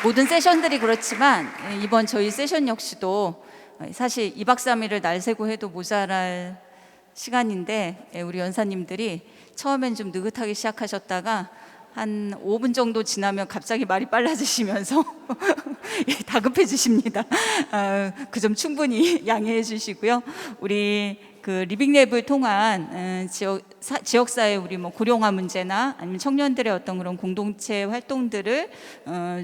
모든 세션들이 그렇지만 이번 저희 세션 역시도 사실 2박 3일을 날 새고 해도 모자랄 시간인데 우리 연사님들이 처음엔 좀 느긋하게 시작하셨다가 한 5분 정도 지나면 갑자기 말이 빨라지시면서 다급해지십니다. 그 점 충분히 양해해 주시고요. 우리 그 리빙랩을 통한 지역사회 우리 뭐 고령화 문제나 아니면 청년들의 어떤 그런 공동체 활동들을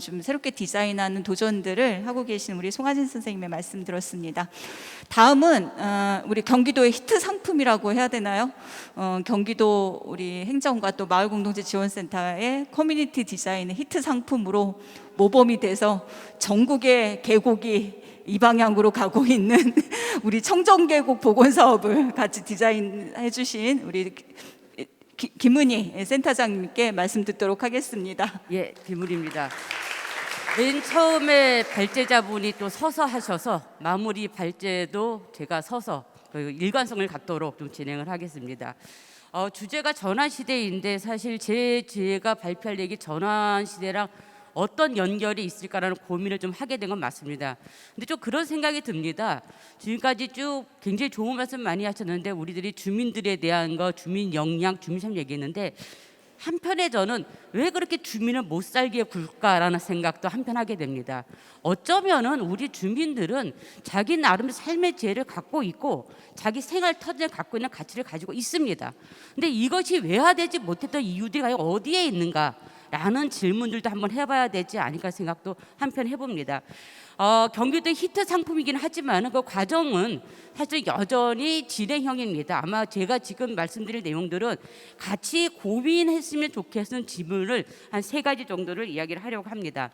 좀 새롭게 디자인하는 도전들을 하고 계신 우리 송하진 선생님의 말씀 들었습니다. 다음은 우리 경기도의 히트 상품이라고 해야 되나요? 경기도 우리 행정과 또 마을공동체지원센터의 커뮤니티 디자인의 히트 상품으로 모범이 돼서 전국의 계곡이 이 방향으로 가고 있는 우리 청정계곡 복원 사업을 같이 디자인해 주신 우리 김은희 센터장님께 말씀 듣도록 하겠습니다. 예, 비물입니다. 맨 처음에 발제자분이 또 서서 하셔서 마무리 발제도 제가 서서 그 일관성을 갖도록 좀 진행을 하겠습니다. 주제가 전환시대인데 사실 제가 발표할 얘기 전환시대랑 어떤 연결이 있을까라는 고민을 좀 하게 된 건 맞습니다. 근데 좀 그런 생각이 듭니다. 지금까지 쭉 굉장히 좋은 말씀 많이 하셨는데 우리들이 주민들에 대한 거, 주민 역량, 주민 삶 얘기했는데 한편에 저는 왜 그렇게 주민을 못 살게 굴까라는 생각도 한편 하게 됩니다. 어쩌면은 우리 주민들은 자기 나름의 삶의 지혜를 갖고 있고 자기 생활 터전을 갖고 있는 가치를 가지고 있습니다. 근데 이것이 외화되지 못했던 이유들이 과연 어디에 있는가? 라는 질문들도 한번 해봐야 되지 않을까 생각도 한편 해봅니다. 경기도 히트 상품이긴 하지만 그 과정은 사실 여전히 진행형입니다. 아마 제가 지금 말씀드릴 내용들은 같이 고민했으면 좋겠는 질문을 한 3가지 정도를 이야기를 하려고 합니다.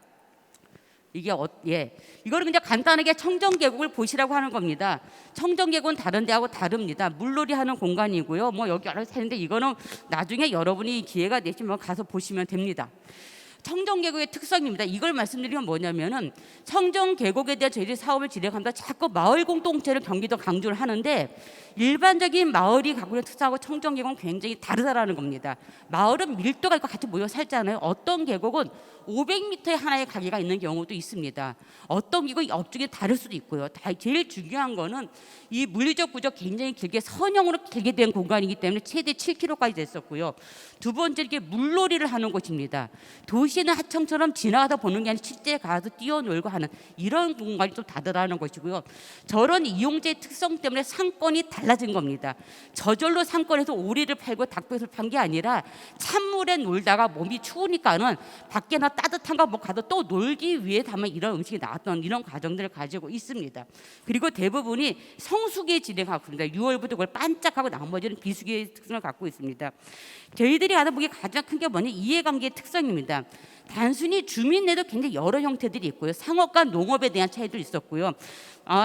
이거를 그냥 간단하게 청정계곡을 보시라고 하는 겁니다. 청정계곡은 다른 데하고 다릅니다. 물놀이 하는 공간이고요. 뭐 여기 여러 있는데 이거는 나중에 여러분이 기회가 되시면 가서 보시면 됩니다. 청정계곡의 특성입니다. 이걸 말씀드리면 뭐냐면은 청정계곡에 대한 저희들이 사업을 진행합니다. 자꾸 마을 공동체를 경기도 강조를 하는데 일반적인 마을이 갖고 있는 특성하고 청정계곡은 굉장히 다르다라는 겁니다. 마을은 밀도가 있고 같이 모여 살잖아요. 어떤 계곡은 500m의 하나의 가게가 있는 경우도 있습니다. 어떤 계곡이 업종이 다를 수도 있고요. 제일 중요한 거는 이 물리적 구조 굉장히 길게 선형으로 길게 된 공간이기 때문에 최대 7km까지 됐었고요. 두 번째 이게 물놀이를 하는 곳입니다. 도시는 하청처럼 지나가다 보는 게 아니라 실제 가서 뛰어놀고 하는 이런 공간이 좀 다르다는 것이고요. 저런 이용자의 특성 때문에 상권이 달라진 겁니다. 저절로 상권에서 오리를 팔고 닭뼈를 판 게 아니라 찬물에 놀다가 몸이 추우니까는 밖에나 따뜻한 거 뭐 가도 또 놀기 위해 다만 이런 음식이 나왔던 이런 과정들을 가지고 있습니다. 그리고 대부분이 성수기에 진행하고 있습니다. 6월부터 그걸 반짝하고 나머지는 비수기의 특성을 갖고 있습니다. 저희들이 하다 보기 가장 큰 게 뭐냐 이해관계의 특성입니다. 단순히 주민 내도 굉장히 여러 형태들이 있고요. 상업과 농업에 대한 차이도 있었고요.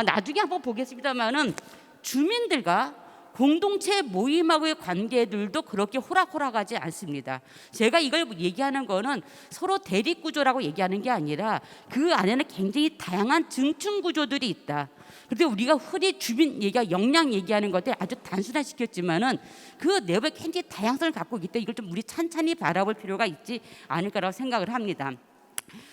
나중에 한번 보겠습니다만은 주민들과 공동체 모임하고의 관계들도 그렇게 호락호락하지 않습니다. 제가 이걸 얘기하는 거는 서로 대립 구조라고 얘기하는 게 아니라 그 안에는 굉장히 다양한 증축 구조들이 있다. 그런데 우리가 흔히 주민 얘기가 역량 얘기하는 것들 아주 단순화시켰지만은 그 내부에 굉장히 다양성을 갖고 있기 때문에 이걸 좀 우리 찬찬히 바라볼 필요가 있지 않을까라고 생각을 합니다.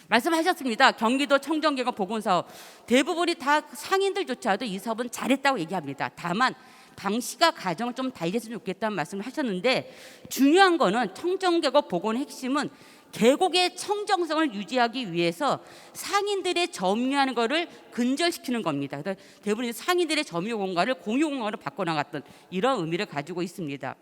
말씀하셨습니다. 경기도 청정계곡 보건사업 대부분이 다 상인들조차도 이 사업은 잘했다고 얘기합니다. 다만 방식과 과정을 좀 달리했으면 좋겠다는 말씀을 하셨는데 중요한 거는 청정계곡 복원의 핵심은 계곡의 청정성을 유지하기 위해서 상인들의 점유하는 거를 근절시키는 겁니다. 그래서 대부분 상인들의 점유 공간을 공유 공간으로 바꿔나갔던 이런 의미를 가지고 있습니다.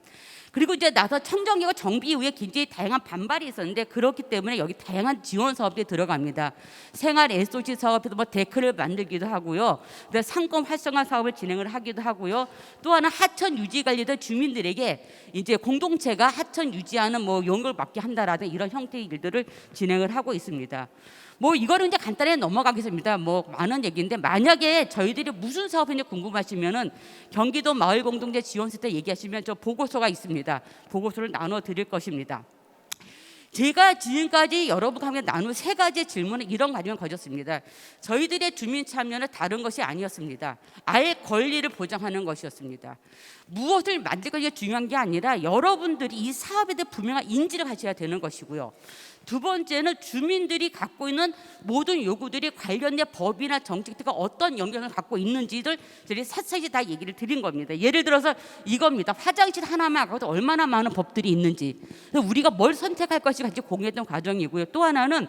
그리고 이제 나서 청정계곡 정비 이후에 굉장히 다양한 반발이 있었는데 그렇기 때문에 여기 다양한 지원 사업들이 들어갑니다. 생활 SOC 사업에서 뭐 데크를 만들기도 하고요. 상권 활성화 사업을 진행을 하기도 하고요. 또 하나 하천 유지 관리도 주민들에게 이제 공동체가 하천 유지하는 뭐 용역을 맡게 한다라는 이런 형태의 일들을 진행을 하고 있습니다. 뭐 이거는 이제 간단히 넘어가겠습니다. 뭐 많은 얘기인데 만약에 저희들이 무슨 사업인지 궁금하시면은 경기도 마을공동체 지원센터 얘기하시면 저 보고서가 있습니다. 보고서를 나눠 드릴 것입니다. 제가 지금까지 여러분과 함께 나눈 3가지 질문은 이런 과정을 가졌습니다. 저희들의 주민 참여는 다른 것이 아니었습니다. 아예 권리를 보장하는 것이었습니다. 무엇을 만들 것이 중요한 게 아니라 여러분들이 이 사업에 대해 분명한 인지를 가져야 되는 것이고요. 두 번째는 주민들이 갖고 있는 모든 요구들이 관련된 법이나 정책들과 어떤 영향을 갖고 있는지를 저희 샅샅이 다 얘기를 드린 겁니다. 예를 들어서 이겁니다. 화장실 하나만 갖고도 얼마나 많은 법들이 있는지 우리가 뭘 선택할 것이 같이 공유했던 과정이고요. 또 하나는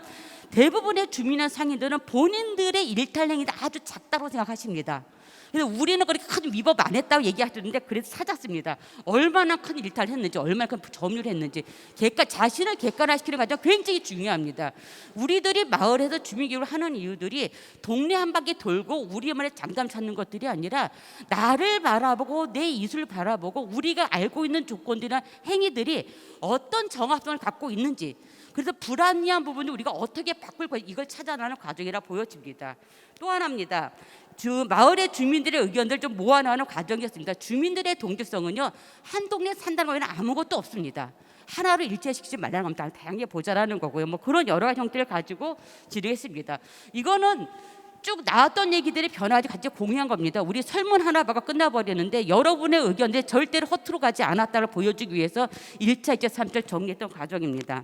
대부분의 주민이나 상인들은 본인들의 일탈 행위가 아주 작다고 생각하십니다. 그래서 우리는 그렇게 큰 위법 안 했다고 얘기하셨는데 그래서 찾았습니다. 얼마나 큰 일탈을 했는지, 얼마나 큰 점유를 했는지 자신을 객관화시키는 과정 굉장히 중요합니다. 우리들이 마을에서 주민교육을 하는 이유들이 동네 한 바퀴 돌고 우리만의 장담 찾는 것들이 아니라 나를 바라보고 내 이수를 바라보고 우리가 알고 있는 조건들이나 행위들이 어떤 정합성을 갖고 있는지 그래서 불합리한 부분을 우리가 어떻게 바꿀 거 이걸 찾아나가는 과정이라 보여집니다. 또 하나입니다. 마을의 주민들의 의견들을 좀 모아나가는 과정이었습니다. 주민들의 동질성은요, 한 동네 산다는 거에는 아무것도 없습니다. 하나로 일체시키지 말라는 겁니다. 다양하게 보자라는 거고요. 뭐 그런 여러 가지 형태를 가지고 질의했습니다. 이거는 쭉 나왔던 얘기들이 변화하지 같이 공유한 겁니다. 우리 설문 하나 봐가 끝나버렸는데 여러분의 의견들이 절대로 허투루 가지 않았다를 보여주기 위해서 1차, 2차, 3차를 정리했던 과정입니다.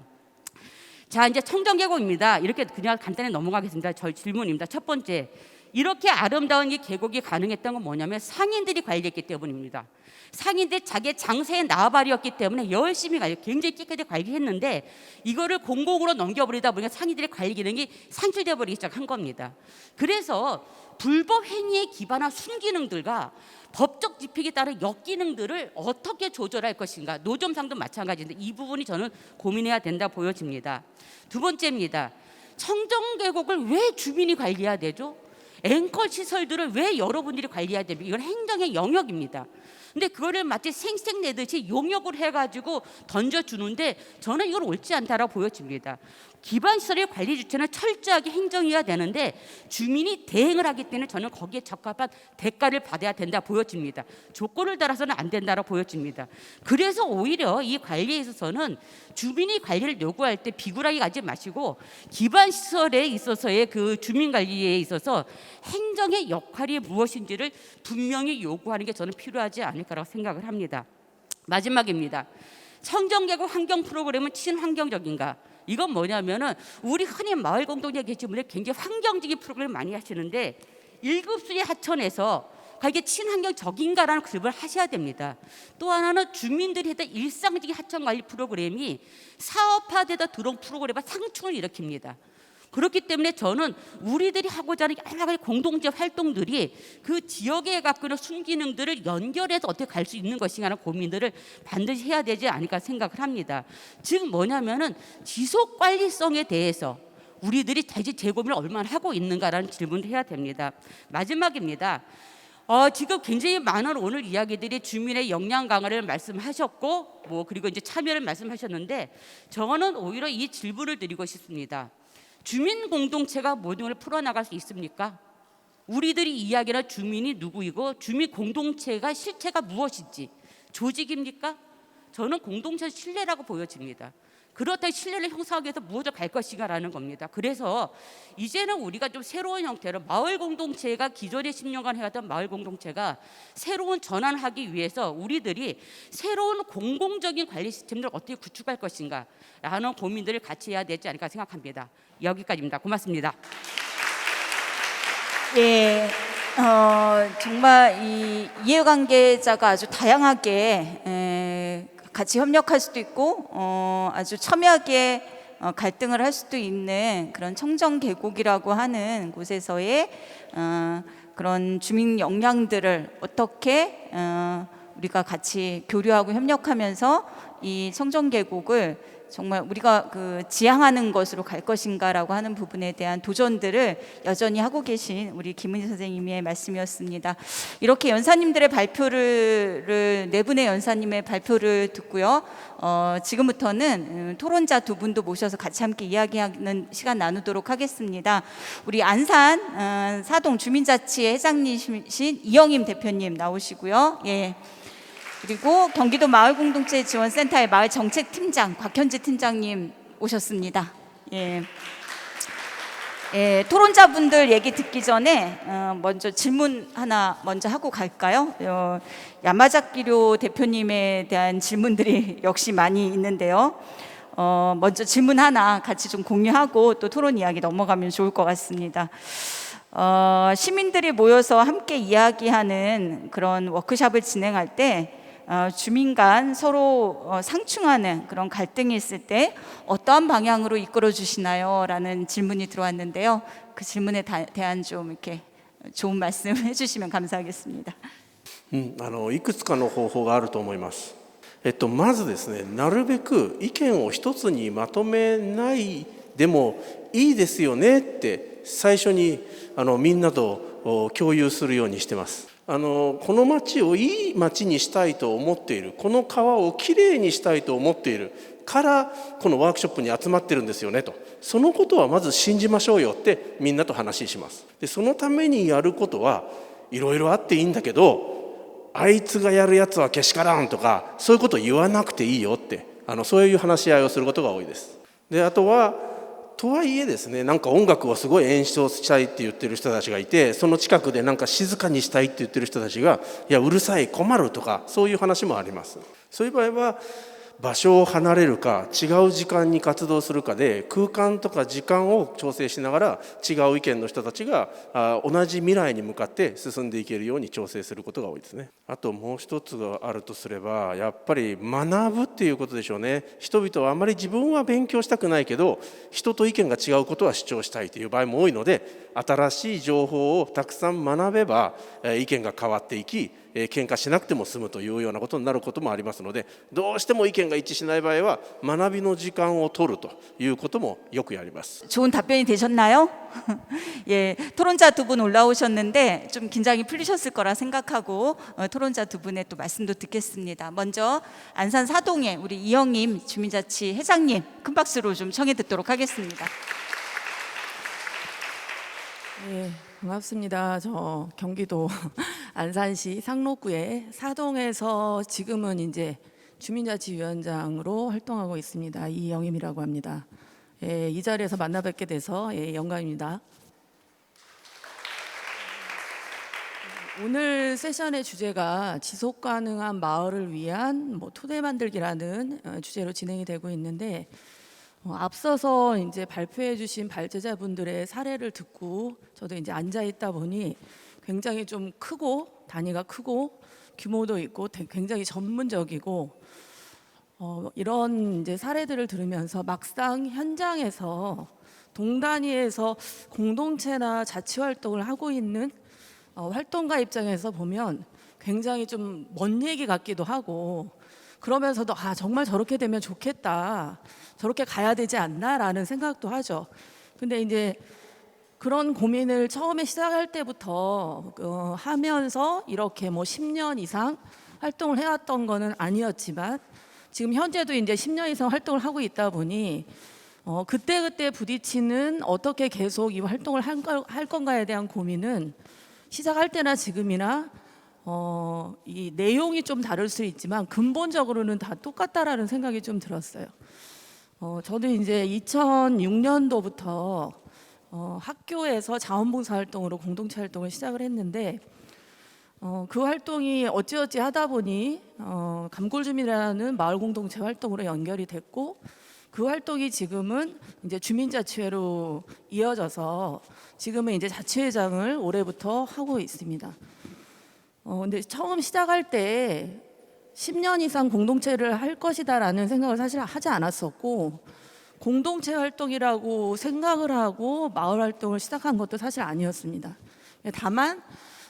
자, 이제 청정계곡입니다. 이렇게 그냥 간단히 넘어가겠습니다. 저희 질문입니다. 첫 번째, 이렇게 아름다운 이 계곡이 가능했던 건 뭐냐면 상인들이 관리했기 때문입니다. 상인들이 자기의 장세의 나발이었기 때문에 열심히 굉장히 깨끗이 관리했는데 이거를 공공으로 넘겨버리다 보니까 상인들의 관리 기능이 상실되어 버리기 시작한 겁니다. 그래서 불법 행위에 기반한 순기능들과 법적 집행에 따른 역기능들을 어떻게 조절할 것인가, 노점상도 마찬가지인데 이 부분이 저는 고민해야 된다 보여집니다. 두 번째입니다. 청정계곡을 왜 주민이 관리해야 되죠? 앵커 시설들을 왜 여러분들이 관리해야 됩니까? 이건 행정의 영역입니다. 근데 그거를 마치 생색내듯이 용역을 해가지고 던져주는데 저는 이건 옳지 않다라고 보여집니다. 기반시설의 관리 주체는 철저하게 행정이어야 되는데 주민이 대행을 하기 때문에 저는 거기에 적합한 대가를 받아야 된다 보여집니다. 조건을 따라서는 안 된다라고 보여집니다. 그래서 오히려 이 관리에 있어서는 주민이 관리를 요구할 때 비굴하게 가지 마시고 기반시설에 있어서의 그 주민관리에 있어서 행정의 역할이 무엇인지를 분명히 요구하는 게 저는 필요하지 않을까라고 생각을 합니다. 마지막입니다. 청정계곡 환경 프로그램은 친환경적인가? 이건 뭐냐면은 우리 흔히 마을 공동체 계신 분들 굉장히 환경적인 프로그램을 많이 하시는데 1급 수의 하천에서 이게 친환경적인가라는 질문을 하셔야 됩니다. 또 하나는 주민들이 했던 일상적인 하천 관리 프로그램이 사업화되다 들어온 프로그램과 상충을 일으킵니다. 그렇기 때문에 저는 우리들이 하고자 하는 여러 가지 공동체 활동들이 그 지역에 갖고 있는 순기능들을 연결해서 어떻게 갈 수 있는 것인가라는 고민들을 반드시 해야 되지 않을까 생각을 합니다. 즉 뭐냐면은 지속 관리성에 대해서 우리들이 다시 재고민을 얼마나 하고 있는가라는 질문을 해야 됩니다. 마지막입니다. 지금 굉장히 많은 오늘 이야기들이 주민의 역량 강화를 말씀하셨고 그리고 이제 참여를 말씀하셨는데 저는 오히려 이 질문을 드리고 싶습니다. 주민 공동체가 모든 걸 풀어나갈 수 있습니까? 우리들이 이야기하는 주민이 누구이고 주민 공동체가 실체가 무엇인지 조직입니까? 저는 공동체 신뢰라고 보여집니다. 그렇다면 신뢰를 형성하기 위해서 무엇을 갈 것인가라는 겁니다. 그래서 이제는 우리가 좀 새로운 형태로 마을 공동체가 기존에 10년간 해왔던 마을 공동체가 새로운 전환하기 위해서 우리들이 새로운 공공적인 관리 시스템을 어떻게 구축할 것인가 라는 고민들을 같이 해야 되지 않을까 생각합니다. 여기까지입니다. 고맙습니다. 예, 정말 이 이해관계자가 아주 다양하게 같이 협력할 수도 있고 아주 첨예하게 갈등을 할 수도 있는 그런 청정계곡이라고 하는 곳에서의 그런 주민 역량들을 어떻게 우리가 같이 교류하고 협력하면서 이 청정계곡을 정말 우리가 지향하는 것으로 갈 것인가라고 하는 부분에 대한 도전들을 여전히 하고 계신 우리 김은희 선생님의 말씀이었습니다. 이렇게 연사님들의 발표를 네 분의 연사님의 발표를 듣고요. 지금부터는 토론자 두 분도 모셔서 같이 함께 이야기하는 시간 나누도록 하겠습니다. 우리 안산 사동 주민자치회 회장님이신 이영임 대표님 나오시고요. 예. 그리고 경기도 마을공동체지원센터의 마을정책팀장 곽현지 팀장님 오셨습니다. 예. 예, 토론자분들 얘기 듣기 전에 먼저 질문 하나 먼저 하고 갈까요? 야마자키료 대표님에 대한 질문들이 역시 많이 있는데요. 먼저 질문 하나 같이 좀 공유하고 또 토론 이야기 넘어가면 좋을 것 같습니다. 시민들이 모여서 함께 이야기하는 그런 워크숍을 진행할 때 주민 간 서로 상충하는 그런 갈등이 있을 때 어떠한 방향으로 이끌어 주시나요? 라는 질문이 들어왔는데요. 그 질문에 대한 좀 이렇게 좋은 말씀 해주시면 감사하겠습니다. いくつかの方法があると思います。まずですね、なるべく意見を一つにまとめないでもいいですよねって最初にみんなと共有するようにしてます。この町をいい町にしたいと思っている、この川をきれいにしたいと思っているからこのワークショップに集まってるんですよねと、そのことはまず信じましょうよってみんなと話します。でそのためにやることはいろいろあっていいんだけど、あいつがやるやつはけしからんとかそういうことを言わなくていいよって、そういう話し合いをすることが多いです。であとはとはいえですね、なんか音楽をすごい演奏したいって言ってる人たちがいて、その近くでなんか静かにしたいって言ってる人たちが、いやうるさい困るとかそういう話もあります。そういう場合は場所を離れるか違う時間に活動するかで空間とか時間を調整しながら違う意見の人たちが同じ未来に向かって進んでいけるように調整することが多いですね。あともう一つがあるとすれば、やっぱり学ぶっていうことでしょうね。人々はあまり自分は勉強したくないけど人と意見が違うことは主張したいという場合も多いので、新しい情報をたくさん学べば意見が変わっていき、喧嘩しなくても済むというようなことになることもありますので、どうしても意見が一致しない場合は学びの時間を取るということもよくやります。 좋은 답변이 되셨나요? 예, 토론자 두 분 올라오셨는데 좀 긴장이 풀리셨을 거라 생각하고 토론자 두 분의 또 말씀도 듣겠습니다. 먼저 안산 사동의 우리 이영임 주민자치 회장님 큰 박수로 좀 청해 듣도록 하겠습니다. 네, 반갑습니다. 저 경기도 안산시 상록구의 사동에서 지금은 이제 주민자치위원장으로 활동하고 있습니다. 이영임이라고 합니다. 예, 이 자리에서 만나 뵙게 돼서 영광입니다. 오늘 세션의 주제가 지속 가능한 마을을 위한 토대 만들기라는 주제로 진행이 되고 있는데, 앞서서 이제 발표해 주신 발제자분들의 사례를 듣고 저도 이제 앉아 있다 보니 굉장히 좀 크고 단위가 크고 규모도 있고 굉장히 전문적이고, 이런 이제 사례들을 들으면서 막상 현장에서 동단위에서 공동체나 자치 활동을 하고 있는 활동가 입장에서 보면 굉장히 좀 먼 얘기 같기도 하고, 그러면서도 정말 저렇게 되면 좋겠다, 저렇게 가야 되지 않나라는 생각도 하죠. 근데 이제 그런 고민을 처음에 시작할 때부터 하면서 이렇게 10년 이상 활동을 해왔던 거는 아니었지만, 지금 현재도 이제 10년 이상 활동을 하고 있다 보니 그때그때 부딪히는 어떻게 계속 이 활동을 할 건가에 대한 고민은 시작할 때나 지금이나 이 내용이 좀 다를 수 있지만 근본적으로는 다 똑같다라는 생각이 좀 들었어요. 저도 이제 2006년도부터 학교에서 자원봉사 활동으로 공동체 활동을 시작을 했는데, 그 활동이 어찌어찌 하다 보니 감골주민이라는 마을 공동체 활동으로 연결이 됐고, 그 활동이 지금은 이제 주민자치회로 이어져서 지금은 이제 자치회장을 올해부터 하고 있습니다. 근데 처음 시작할 때 10년 이상 공동체를 할 것이다라는 생각을 사실 하지 않았었고, 공동체 활동이라고 생각을 하고 마을 활동을 시작한 것도 사실 아니었습니다. 다만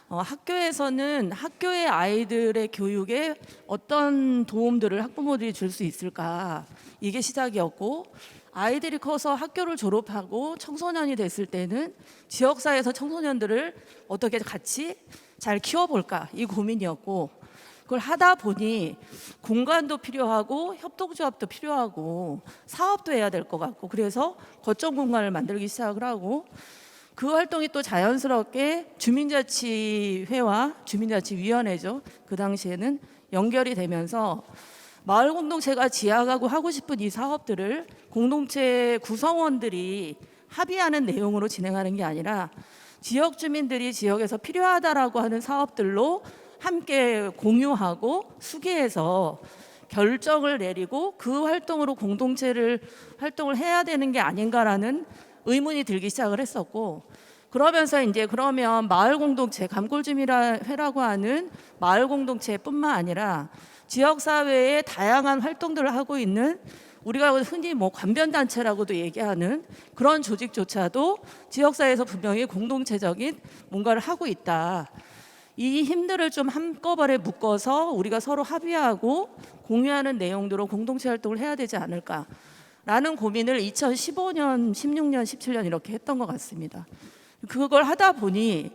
학교에서는 학교의 아이들의 교육에 어떤 도움들을 학부모들이 줄 수 있을까, 이게 시작이었고, 아이들이 커서 학교를 졸업하고 청소년이 됐을 때는 지역사회에서 청소년들을 어떻게 같이 잘 키워볼까, 이 고민이었고, 그걸 하다 보니 공간도 필요하고 협동조합도 필요하고 사업도 해야 될 것 같고, 그래서 거점 공간을 만들기 시작을 하고, 그 활동이 또 자연스럽게 주민자치회와 주민자치위원회죠, 그 당시에는 연결이 되면서 마을 공동체가 지향하고 하고 싶은 이 사업들을 공동체 구성원들이 합의하는 내용으로 진행하는 게 아니라 지역 주민들이 지역에서 필요하다라고 하는 사업들로 함께 공유하고 수기해서 결정을 내리고 그 활동으로 활동을 해야 되는 게 아닌가라는 의문이 들기 시작을 했었고, 그러면서 이제 그러면 마을 공동체, 감골주민회라고 하는 마을 공동체뿐만 아니라 지역 사회에 다양한 활동들을 하고 있는, 우리가 흔히 관변단체라고도 얘기하는 그런 조직조차도 지역사회에서 분명히 공동체적인 뭔가를 하고 있다. 이 힘들을 좀 한꺼번에 묶어서 우리가 서로 합의하고 공유하는 내용으로 공동체 활동을 해야 되지 않을까라는 고민을 2015년, 16년, 17년 이렇게 했던 것 같습니다. 그걸 하다 보니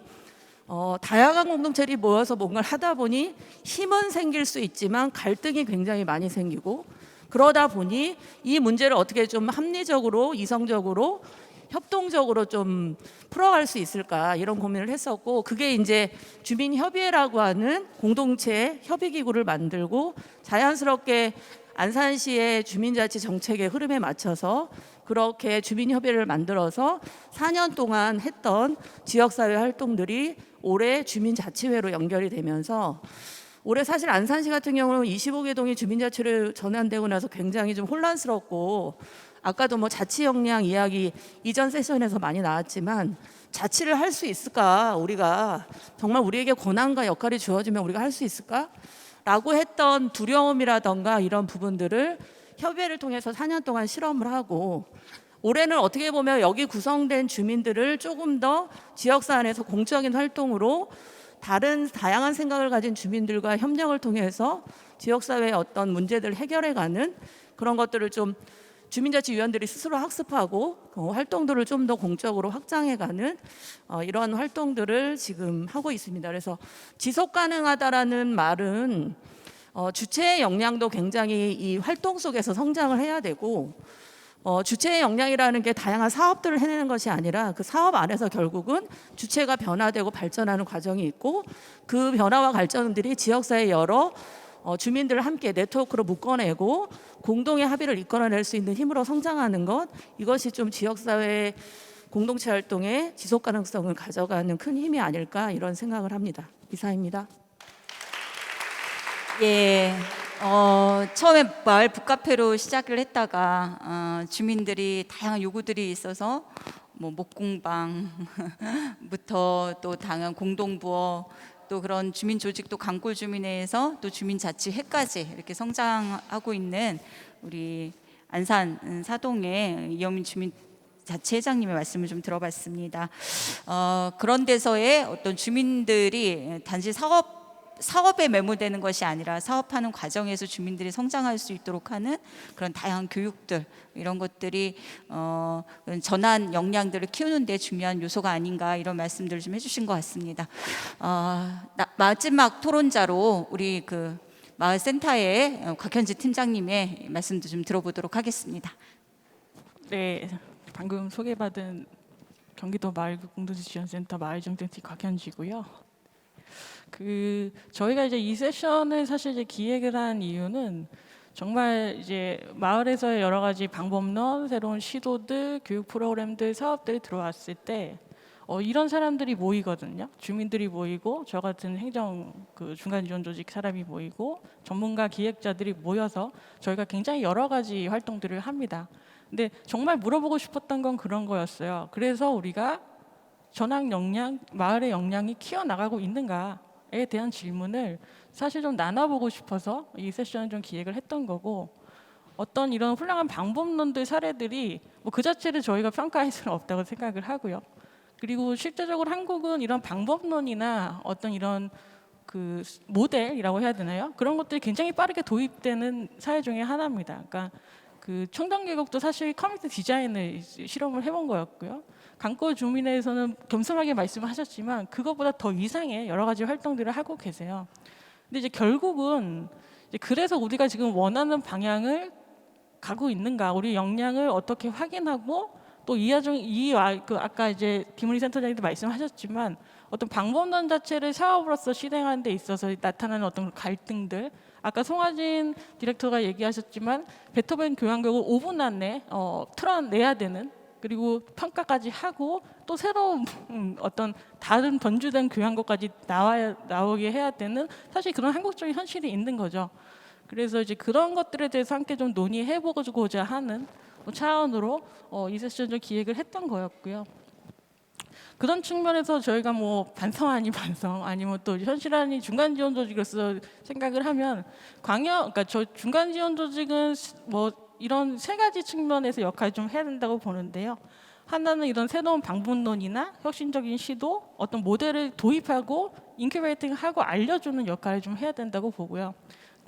다양한 공동체들이 모여서 뭔가를 하다 보니 힘은 생길 수 있지만 갈등이 굉장히 많이 생기고, 그러다 보니 이 문제를 어떻게 좀 합리적으로, 이성적으로, 협동적으로 좀 풀어갈 수 있을까, 이런 고민을 했었고, 그게 이제 주민협의회라고 하는 공동체 협의기구를 만들고 자연스럽게 안산시의 주민자치 정책의 흐름에 맞춰서 그렇게 주민협의회를 만들어서 4년 동안 했던 지역사회 활동들이 올해 주민자치회로 연결이 되면서, 올해 사실 안산시 같은 경우는 25개 동이 주민자치를 전환되고 나서 굉장히 좀 혼란스럽고, 아까도 뭐 자치 역량 이야기 이전 세션에서 많이 나왔지만, 자치를 할 수 있을까, 우리가 정말 우리에게 권한과 역할이 주어지면 우리가 할 수 있을까? 라고 했던 두려움이라던가 이런 부분들을 협의회를 통해서 4년 동안 실험을 하고, 올해는 어떻게 보면 여기 구성된 주민들을 조금 더 지역사 안에서 공적인 활동으로 다른 다양한 생각을 가진 주민들과 협력을 통해서 지역사회의 어떤 문제들을 해결해가는 그런 것들을 좀 주민자치위원들이 스스로 학습하고 활동들을 좀 더 공적으로 확장해가는 이러한 활동들을 지금 하고 있습니다. 그래서 지속 가능하다라는 말은 주체의 역량도 굉장히 이 활동 속에서 성장을 해야 되고, 주체의 역량이라는 게 다양한 사업들을 해내는 것이 아니라 그 사업 안에서 결국은 주체가 변화되고 발전하는 과정이 있고, 그 변화와 발전들이 지역사회 여러 주민들을 함께 네트워크로 묶어내고 공동의 합의를 이끌어낼 수 있는 힘으로 성장하는 것, 이것이 좀 지역사회 공동체 활동의 지속 가능성을 가져가는 큰 힘이 아닐까, 이런 생각을 합니다. 이상입니다. 예, 처음에 마을 북카페로 시작을 했다가 주민들이 다양한 요구들이 있어서 뭐 목공방부터 또 다양한 공동부어, 또 그런 주민 조직도 강골주민회에서 또 주민자치회까지 이렇게 성장하고 있는 우리 안산 사동의 이영민 주민자치회장님의 말씀을 좀 들어봤습니다. 그런 데서의 어떤 주민들이 단지 사업에 매몰되는 것이 아니라 사업하는 과정에서 주민들이 성장할 수 있도록 하는 그런 다양한 교육들, 이런 것들이 전환 역량들을 키우는 데 중요한 요소가 아닌가, 이런 말씀들을 좀 해주신 것 같습니다. 마지막 토론자로 우리 그 마을센터의 곽현지 팀장님의 말씀도 좀 들어보도록 하겠습니다. 네, 방금 소개받은 경기도 마을공동체지원센터 마을정책팀 곽현지고요. 저희가 이제 이 세션을 사실 이제 기획을 한 이유는, 정말 이제 마을에서의 여러 가지 방법론, 새로운 시도들, 교육 프로그램들, 사업들이 들어왔을 때 이런 사람들이 모이거든요. 주민들이 모이고, 저 같은 행정 중간 지원 조직 사람이 모이고, 전문가 기획자들이 모여서 저희가 굉장히 여러 가지 활동들을 합니다. 근데 정말 물어보고 싶었던 건 그런 거였어요. 그래서 우리가 전학 역량, 마을의 역량이 키워나가고 있는가에 대한 질문을 사실 좀 나눠보고 싶어서 이 세션을 좀 기획을 했던 거고, 어떤 이런 훌륭한 방법론들, 사례들이 뭐 그 자체를 저희가 평가할 수는 없다고 생각을 하고요. 그리고 실제적으로 한국은 이런 방법론이나 어떤 이런 그 모델이라고 해야 되나요? 그런 것들이 굉장히 빠르게 도입되는 사회 중에 하나입니다. 그러니까 그 청정계곡도 사실 커뮤니티 디자인을 실험을 해본 거였고요. 강골 주민회에서는 겸손하게 말씀하셨지만 그것보다 더 이상의 여러 가지 활동들을 하고 계세요. 근데 이제 결국은 이제 그래서 우리가 지금 원하는 방향을 가고 있는가, 우리 역량을 어떻게 확인하고, 또 아까 이제 김은희 센터장님도 말씀하셨지만 어떤 방법론 자체를 사업으로서 실행하는 데 있어서 나타나는 어떤 갈등들, 아까 송하진 디렉터가 얘기하셨지만 베토벤 교향곡을 5분 안에 틀어내야 되는, 그리고 평가까지 하고 또 새로운 어떤 다른 변주된 교향곡까지 나오게 해야 되는, 사실 그런 한국적인 현실이 있는 거죠. 그래서 이제 그런 것들에 대해서 함께 좀 논의해보고자 하는 차원으로 이 세션 좀 기획을 했던 거였고요. 그런 측면에서 저희가 뭐 반성 아닌 반성, 아니면 또 현실 아닌 중간 지원 조직으로서 생각을 하면, 그러니까 저 중간 지원 조직은 뭐 이런 세 가지 측면에서 역할을 좀 해야 된다고 보는데요. 하나는 이런 새로운 방법론이나 혁신적인 시도, 어떤 모델을 도입하고 인큐베이팅하고 알려주는 역할을 좀 해야 된다고 보고요.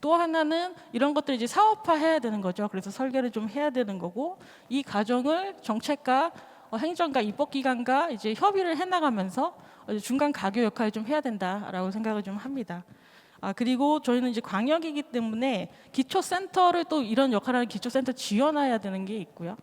또 하나는 이런 것들을 이제 사업화해야 되는 거죠. 그래서 설계를 좀 해야 되는 거고, 이 과정을 정책과 행정과 입법기관과 이제 협의를 해나가면서 중간 가교 역할을 좀 해야 된다라고 생각을 좀 합니다. 그리고 저희는 이제 광역이기 때문에 기초센터를 또 이런 역할을 하는 기초센터 지원해야 되는 게 있고요.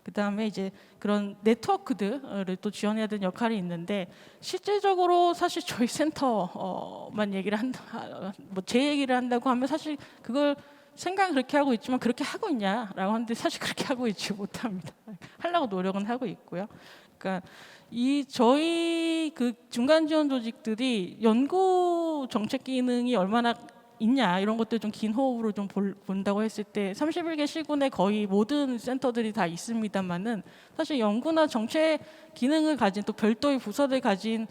그다음에 이제 그런 네트워크들을 또 지원해야 되는 역할이 있는데 실질적으로 사실 저희 센터만 얘기를 한다, 뭐 제 얘기를 한다고 하면 사실 그걸 생각은 그렇게 하고 있지만 그렇게 하고 있냐라고 하는데 사실 그렇게 하고 있지 못합니다. 하려고 노력은 하고 있고요. 그러니까 이 저희 그 중간 지원 조직들이 연구 정책 기능이 얼마나 있냐 이런 것들 좀 긴 호흡으로 좀 본다고 했을 때 31개 시군에 거의 모든 센터들이 다 있습니다만은 사실 연구나 정책 기능을 가진 또 별도의 부서를 가진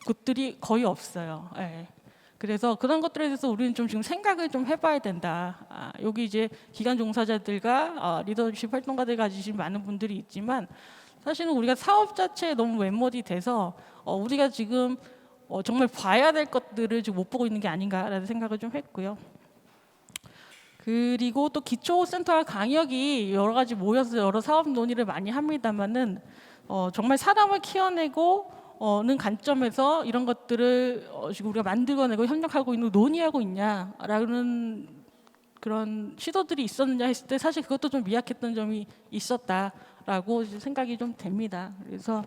곳들이 거의 없어요. 예. 그래서 그런 것들에 대해서 우리는 좀 지금 생각을 좀 해봐야 된다. 여기 이제 기관 종사자들과 리더십 활동가들 가지신 많은 분들이 있지만 사실은 우리가 사업 자체에 너무 웹모디 돼서 우리가 지금 정말 봐야 될 것들을 지금 못 보고 있는 게 아닌가라는 생각을 좀 했고요. 그리고 또 기초센터와 강역이 여러 가지 모여서 여러 사업 논의를 많이 합니다만은 정말 사람을 키워내고 는 관점에서 이런 것들을 지금 우리가 만들어내고 협력하고 있는 논의하고 있냐라는 그런 시도들이 있었느냐 했을 때 사실 그것도 좀 미약했던 점이 있었다라고 생각이 좀 됩니다. 그래서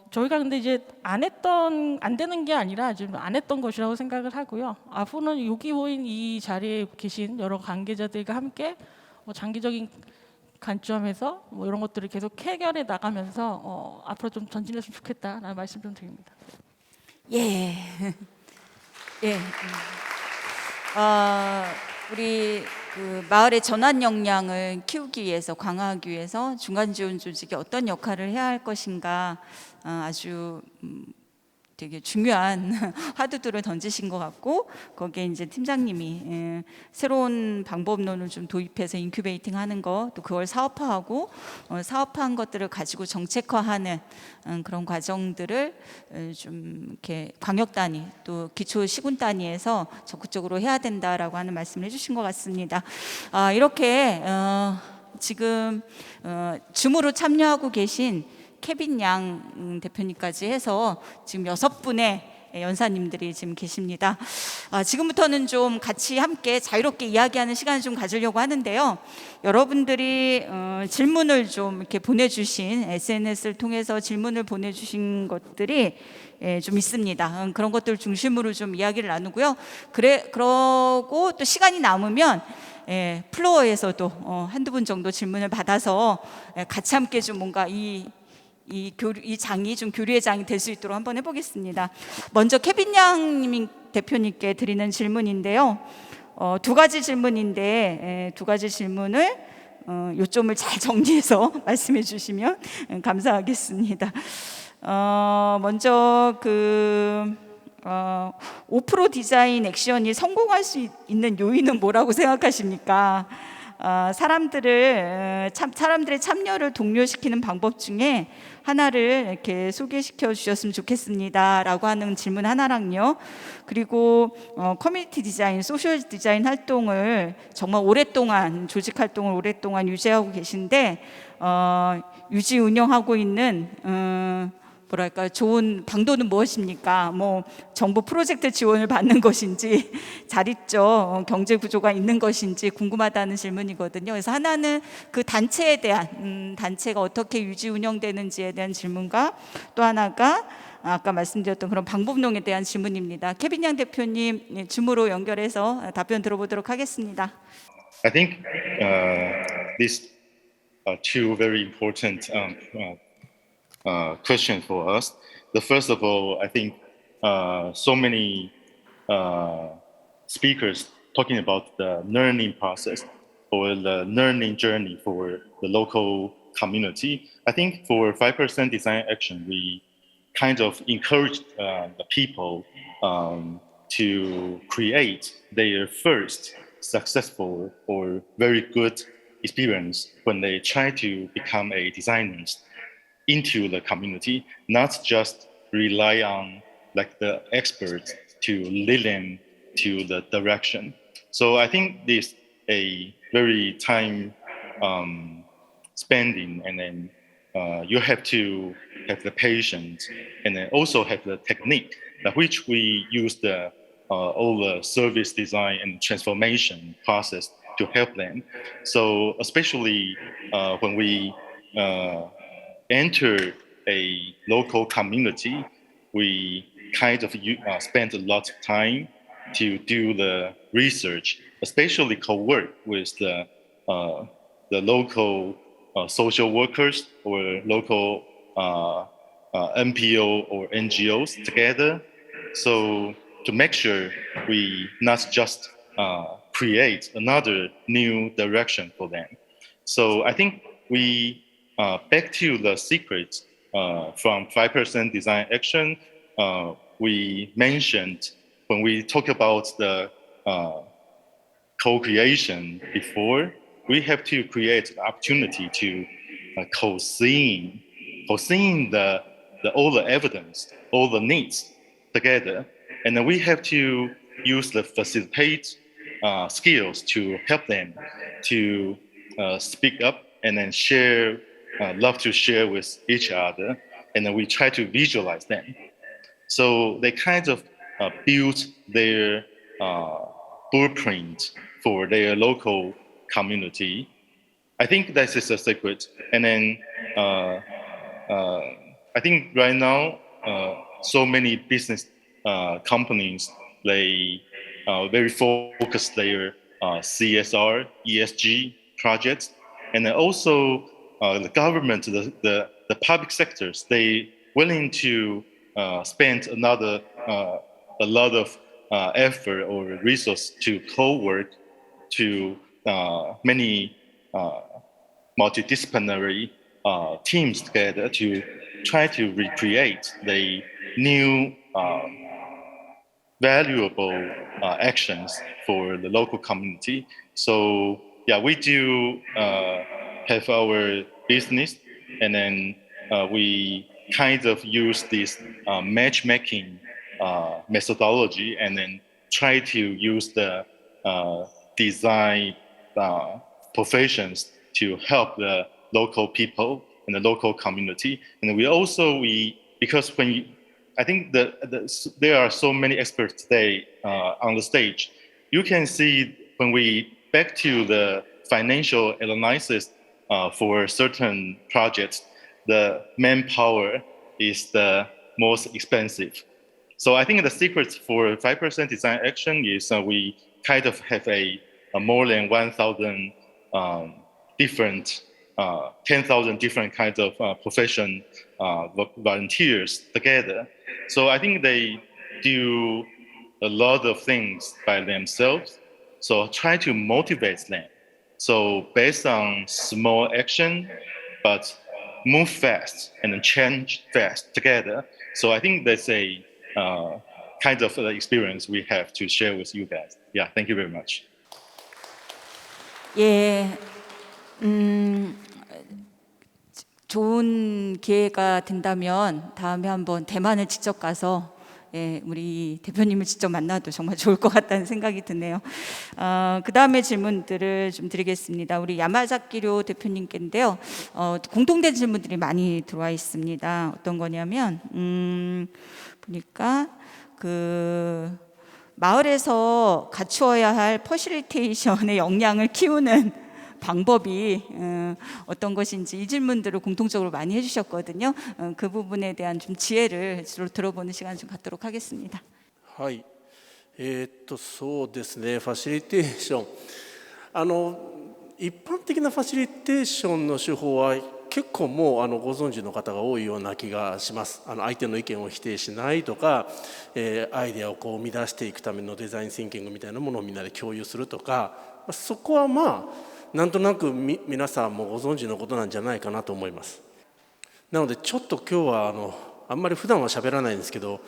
저희가 근데 이제 안 되는 게 아니라 지금 안 했던 것이라고 생각을 하고요. 앞으로는 여기 모인 이 자리에 계신 여러 관계자들과 함께 장기적인 관점에서 뭐 이런 것들을 계속 해결해 나가면서 앞으로 좀 전진했으면 좋겠다라는 말씀 좀 드립니다. 예. 예. 우리 그 마을의 전환 역량을 키우기 위해서 강화하기 위해서 중간 지원 조직이 어떤 역할을 해야 할 것인가 아주 되게 중요한 화두들을 던지신 것 같고 거기에 이제 팀장님이 새로운 방법론을 좀 도입해서 인큐베이팅 하는 거 또 그걸 사업화하고 사업화한 것들을 가지고 정책화하는 그런 과정들을 좀 이렇게 광역 단위 또 기초 시군 단위에서 적극적으로 해야 된다라고 하는 말씀을 해주신 것 같습니다. 이렇게 지금 줌으로 참여하고 계신 케빈 양 대표님까지 해서 지금 6분의 연사님들이 지금 계십니다. 지금부터는 좀 같이 함께 자유롭게 이야기하는 시간을 좀 가지려고 하는데요. 여러분들이 질문을 좀 이렇게 보내주신 SNS를 통해서 질문을 보내주신 것들이 좀 있습니다. 그런 것들 중심으로 좀 이야기를 나누고요. 그러고 또 시간이 남으면 플로어에서도 한두 분 정도 질문을 받아서 같이 함께 좀 뭔가 이 장이 좀 교류의 장이 될 수 있도록 한번 해보겠습니다. 먼저 케빈 양 대표님께 드리는 질문인데요. 두 가지 질문인데 두 가지 질문을 요점을 잘 정리해서 말씀해 주시면 감사하겠습니다. 먼저 오프로 디자인 액션이 성공할 수 있는 요인은 뭐라고 생각하십니까? 사람들의 참여를 독려시키는 방법 중에 하나를 이렇게 소개시켜 주셨으면 좋겠습니다라고 하는 질문 하나랑요. 그리고 커뮤니티 디자인, 소셜 디자인 활동을 정말 오랫동안 조직 활동을 오랫동안 유지하고 계신데 유지 운영하고 있는 뭐랄까 좋은 방도는 무엇입니까? 뭐 정부 프로젝트 지원을 받는 것인지 자립적 경제 구조가 있는 것인지 궁금하다는 질문이거든요. 그래서 하나는 그 단체에 대한 단체가 어떻게 유지 운영되는지에 대한 질문과 또 하나가 아까 말씀드렸던 그런 방법론에 대한 질문입니다. 케빈 양 대표님 줌으로 연결해서 답변 들어보도록 하겠습니다. I think these are two very important question for us. The first of all, I think so many speakers talking about the learning process or the learning journey for the local community. I think for 5% design action, we kind of encouraged the people to create their first successful or very good experience when they try to become a designer into the community, not just rely on like the experts to lead them to the direction. So I think this a very time spending and then you have to have the patience and then also have the technique, which we use the all the service design and transformation process to help them. So especially when we enter a local community, we kind of spend a lot of time to do the research, especially co-work with the local social workers or local NPO or NGOs together. So to make sure we not just create another new direction for them. So I think we back to the secret from 5% design action. We mentioned when we talk about the co-creation before, we have to create the opportunity to co-seeing all the evidence, all the needs together. And then we have to use the facilitate skills to help them to speak up and then share, love to share with each other. And then we try to visualize them. So they kind of build their blueprint for their local community. I think that is a secret. And then I think right now, so many business companies, they very focused their CSR, ESG projects, and then also the government, the public sectors, they willing to spend a lot of effort or resource to co-work to many multidisciplinary teams together to try to recreate the new valuable actions for the local community. So yeah, we do have our business, and then we kind of use this matchmaking methodology, and then try to use the design professions to help the local people and the local community. And we also, because when you, I think there are so many experts today on the stage, you can see when we back to the financial analysis for certain projects, the manpower is the most expensive. So I think the secret for 5% design action is we kind of have a more than 1,000 different, 10,000 different kinds of profession volunteers together. So I think they do a lot of things by themselves. So try to motivate them. So based on small action, but move fast and then change fast together. So I think that's a kind of experience we have to share with you guys. Yeah, thank you very much. 예, 좋은 기회가 된다면 다음에 한번 대만을 직접 가서 우리 대표님을 직접 만나도 정말 좋을 것 같다는 생각이 드네요. 그 다음에 질문들을 좀 드리겠습니다. 우리 야마자키료 대표님께인데요. 공통된 질문들이 많이 들어와 있습니다. 어떤 거냐면 보니까 그 마을에서 갖추어야 할 퍼실리테이션의 역량을 키우는 방법이 어떤 것인지 이 질문들을 공통적으로 많이 해주셨거든요. 그 부분에 대한 좀 지혜를 들어보는 시간 좀 갖도록 하겠습니다. はい、そうですね、ファシリテーション、一般的なファシリテーションの手法は結構もうご存知の方が多いような気がします。相手の意見を否定しないとか、アイデアをこう生み出していくためのデザインシンキングみたいなものをみんなで共有するとか、そこはまあなんとなく皆さんもご存知のことなんじゃないかなと思います。なのでちょっと今日はあんまり普段は喋らないんですけど、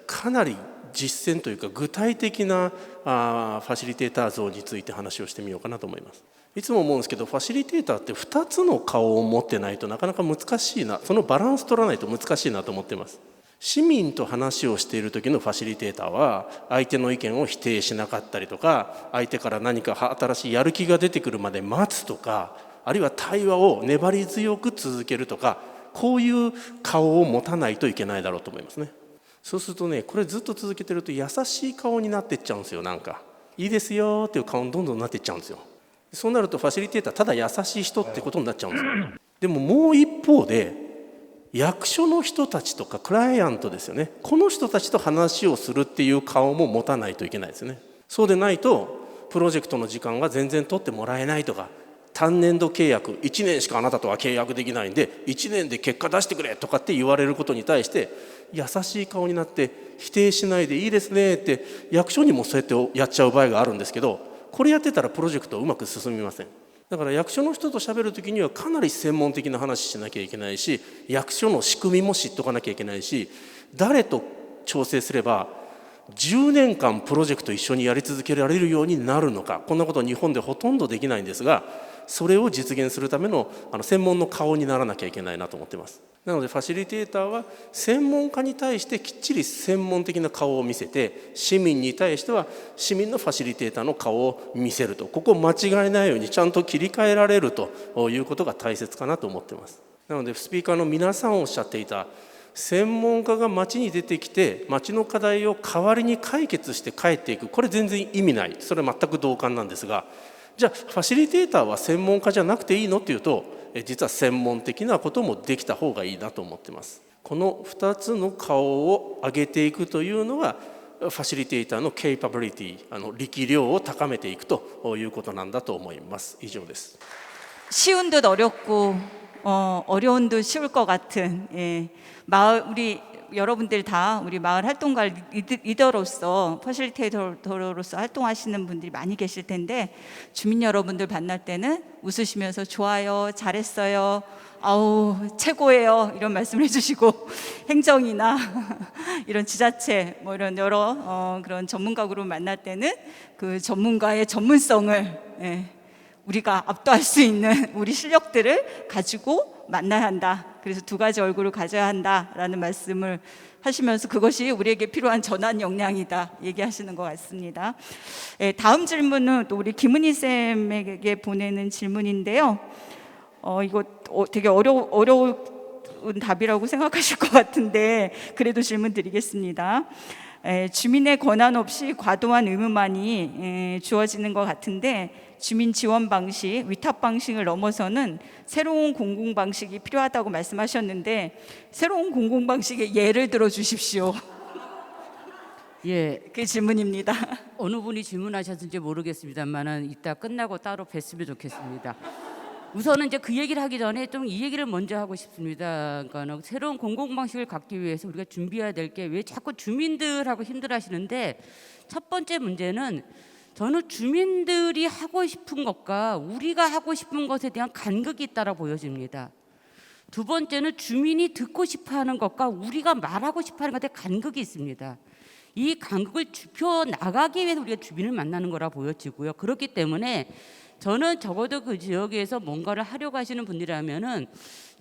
かなり実践というか具体的なファシリテーター像について話をしてみようかなと思います。いつも思うんですけど、ファシリテーターって2つの顔を持ってないとなかなか難しいな、そのバランス取らないと難しいなと思っています。市民と話をしている時のファシリテーターは相手の意見を否定しなかったりとか、相手から何か新しいやる気が出てくるまで待つとか、あるいは対話を粘り強く続けるとか、こういう顔を持たないといけないだろうと思いますね。そうするとね、これずっと続けてると優しい顔になっていっちゃうんですよ。なんかいいですよっていう顔にどんどんなっていっちゃうんですよ。そうなるとファシリテーターただ優しい人ってことになっちゃうんですよ。でももう一方で役所の人たちとかクライアントですよね、この人たちと話をするっていう顔も持たないといけないですよね。そうでないとプロジェクトの時間が全然取ってもらえないとか、単年度契約1年しかあなたとは契約できないんで1年で結果出してくれとかって言われることに対して優しい顔になって否定しないでいいですねって役所にもそうやってやっちゃう場合があるんですけど、これやってたらプロジェクトはうまく進みません。だから役所の人と喋るときにはかなり専門的な話しなきゃいけないし、役所の仕組みも知っとかなきゃいけないし、誰と調整すれば10年間プロジェクト一緒にやり続けられるようになるのか、こんなことは日本でほとんどできないんですが、それを実現するための専門の顔にならなきゃいけないなと思っています。なのでファシリテーターは専門家に対してきっちり専門的な顔を見せて、市民に対しては市民のファシリテーターの顔を見せると、ここを間違えないようにちゃんと切り替えられるということが大切かなと思っています。なのでスピーカーの皆さんおっしゃっていた、専門家が街に出てきて街の課題を代わりに解決して帰っていく、これ全然意味ない、それは全く同感なんですが、じゃあファシリテーターは専門家じゃなくていいのっていうと、実は専門的なこともできた方がいいなと思っています。この2つの顔を上げていくというのがファシリテーターのケイパビリティ、力量を高めていくということなんだと思います。以上です。 쉬운 듯 어렵고 어려운 듯 쉬울 것 같은, 마을, 우리 여러분들 다 우리 마을 활동가 리더로서 퍼실리테이터로서 활동하시는 분들이 많이 계실 텐데, 주민 여러분들 만날 때는 웃으시면서 좋아요, 잘했어요, 아우 최고예요 이런 말씀을 해주시고, 행정이나 이런 지자체 뭐 이런 여러 그런 전문가 그룹 만날 때는 그 전문가의 전문성을 우리가 압도할 수 있는 우리 실력들을 가지고 만나야 한다. 그래서 두 가지 얼굴을 가져야 한다라는 말씀을 하시면서 그것이 우리에게 필요한 전환 역량이다 얘기하시는 것 같습니다. 다음 질문은 또 우리 김은희 쌤에게 보내는 질문인데요. 이거 되게 어려운 답이라고 생각하실 것 같은데 그래도 질문 드리겠습니다. 주민의 권한 없이 과도한 의무만이 주어지는 것 같은데, 주민 지원 방식, 위탁 방식을 넘어서는 새로운 공공 방식이 필요하다고 말씀하셨는데, 새로운 공공 방식의 예를 들어 주십시오. 예, 그 질문입니다. 어느 분이 질문하셨는지 모르겠습니다만은 이따 끝나고 따로 뵀으면 좋겠습니다. 우선은 이제 그 얘기를 하기 전에 좀 이 얘기를 먼저 하고 싶습니다. 그러니까 새로운 공공 방식을 갖기 위해서 우리가 준비해야 될 게, 왜 자꾸 주민들하고 힘들어하시는데, 첫 번째 문제는 저는 주민들이 하고 싶은 것과 우리가 하고 싶은 것에 대한 간극이 있다고 보여집니다. 두 번째는 주민이 듣고 싶어하는 것과 우리가 말하고 싶어하는 것에 간극이 있습니다. 이 간극을 좁혀 나가기 위해서 우리가 주민을 만나는 거라 보여지고요. 그렇기 때문에 저는 적어도 그 지역에서 뭔가를 하려고 하시는 분이라면은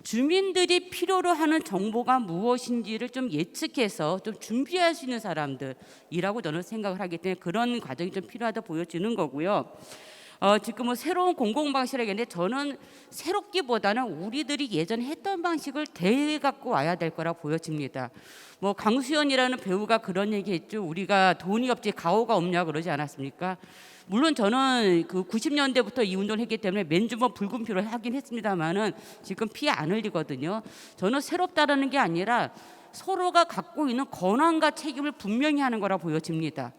주민들이 필요로 하는 정보가 무엇인지를 좀 예측해서 좀 준비할 수 있는 사람들이라고 저는 생각을 하기 때문에 그런 과정이 좀 필요하다 보여지는 거고요. 지금 뭐 새로운 공공 방식이라고 했는데, 저는 새롭기보다는 우리들이 예전에 했던 방식을 대갖고 와야 될 거라 보여집니다. 뭐 강수연이라는 배우가 그런 얘기했죠. 우리가 돈이 없지 가오가 없냐 그러지 않았습니까? 물론 저는 그 90년대부터 이 운동을 했기 때문에 맨주먹 붉은 피로 하긴 했습니다만은 지금 피 안 흘리거든요. 저는 새롭다라는 게 아니라 서로가 갖고 있는 권한과 책임을 분명히 하는 거라 보여집니다.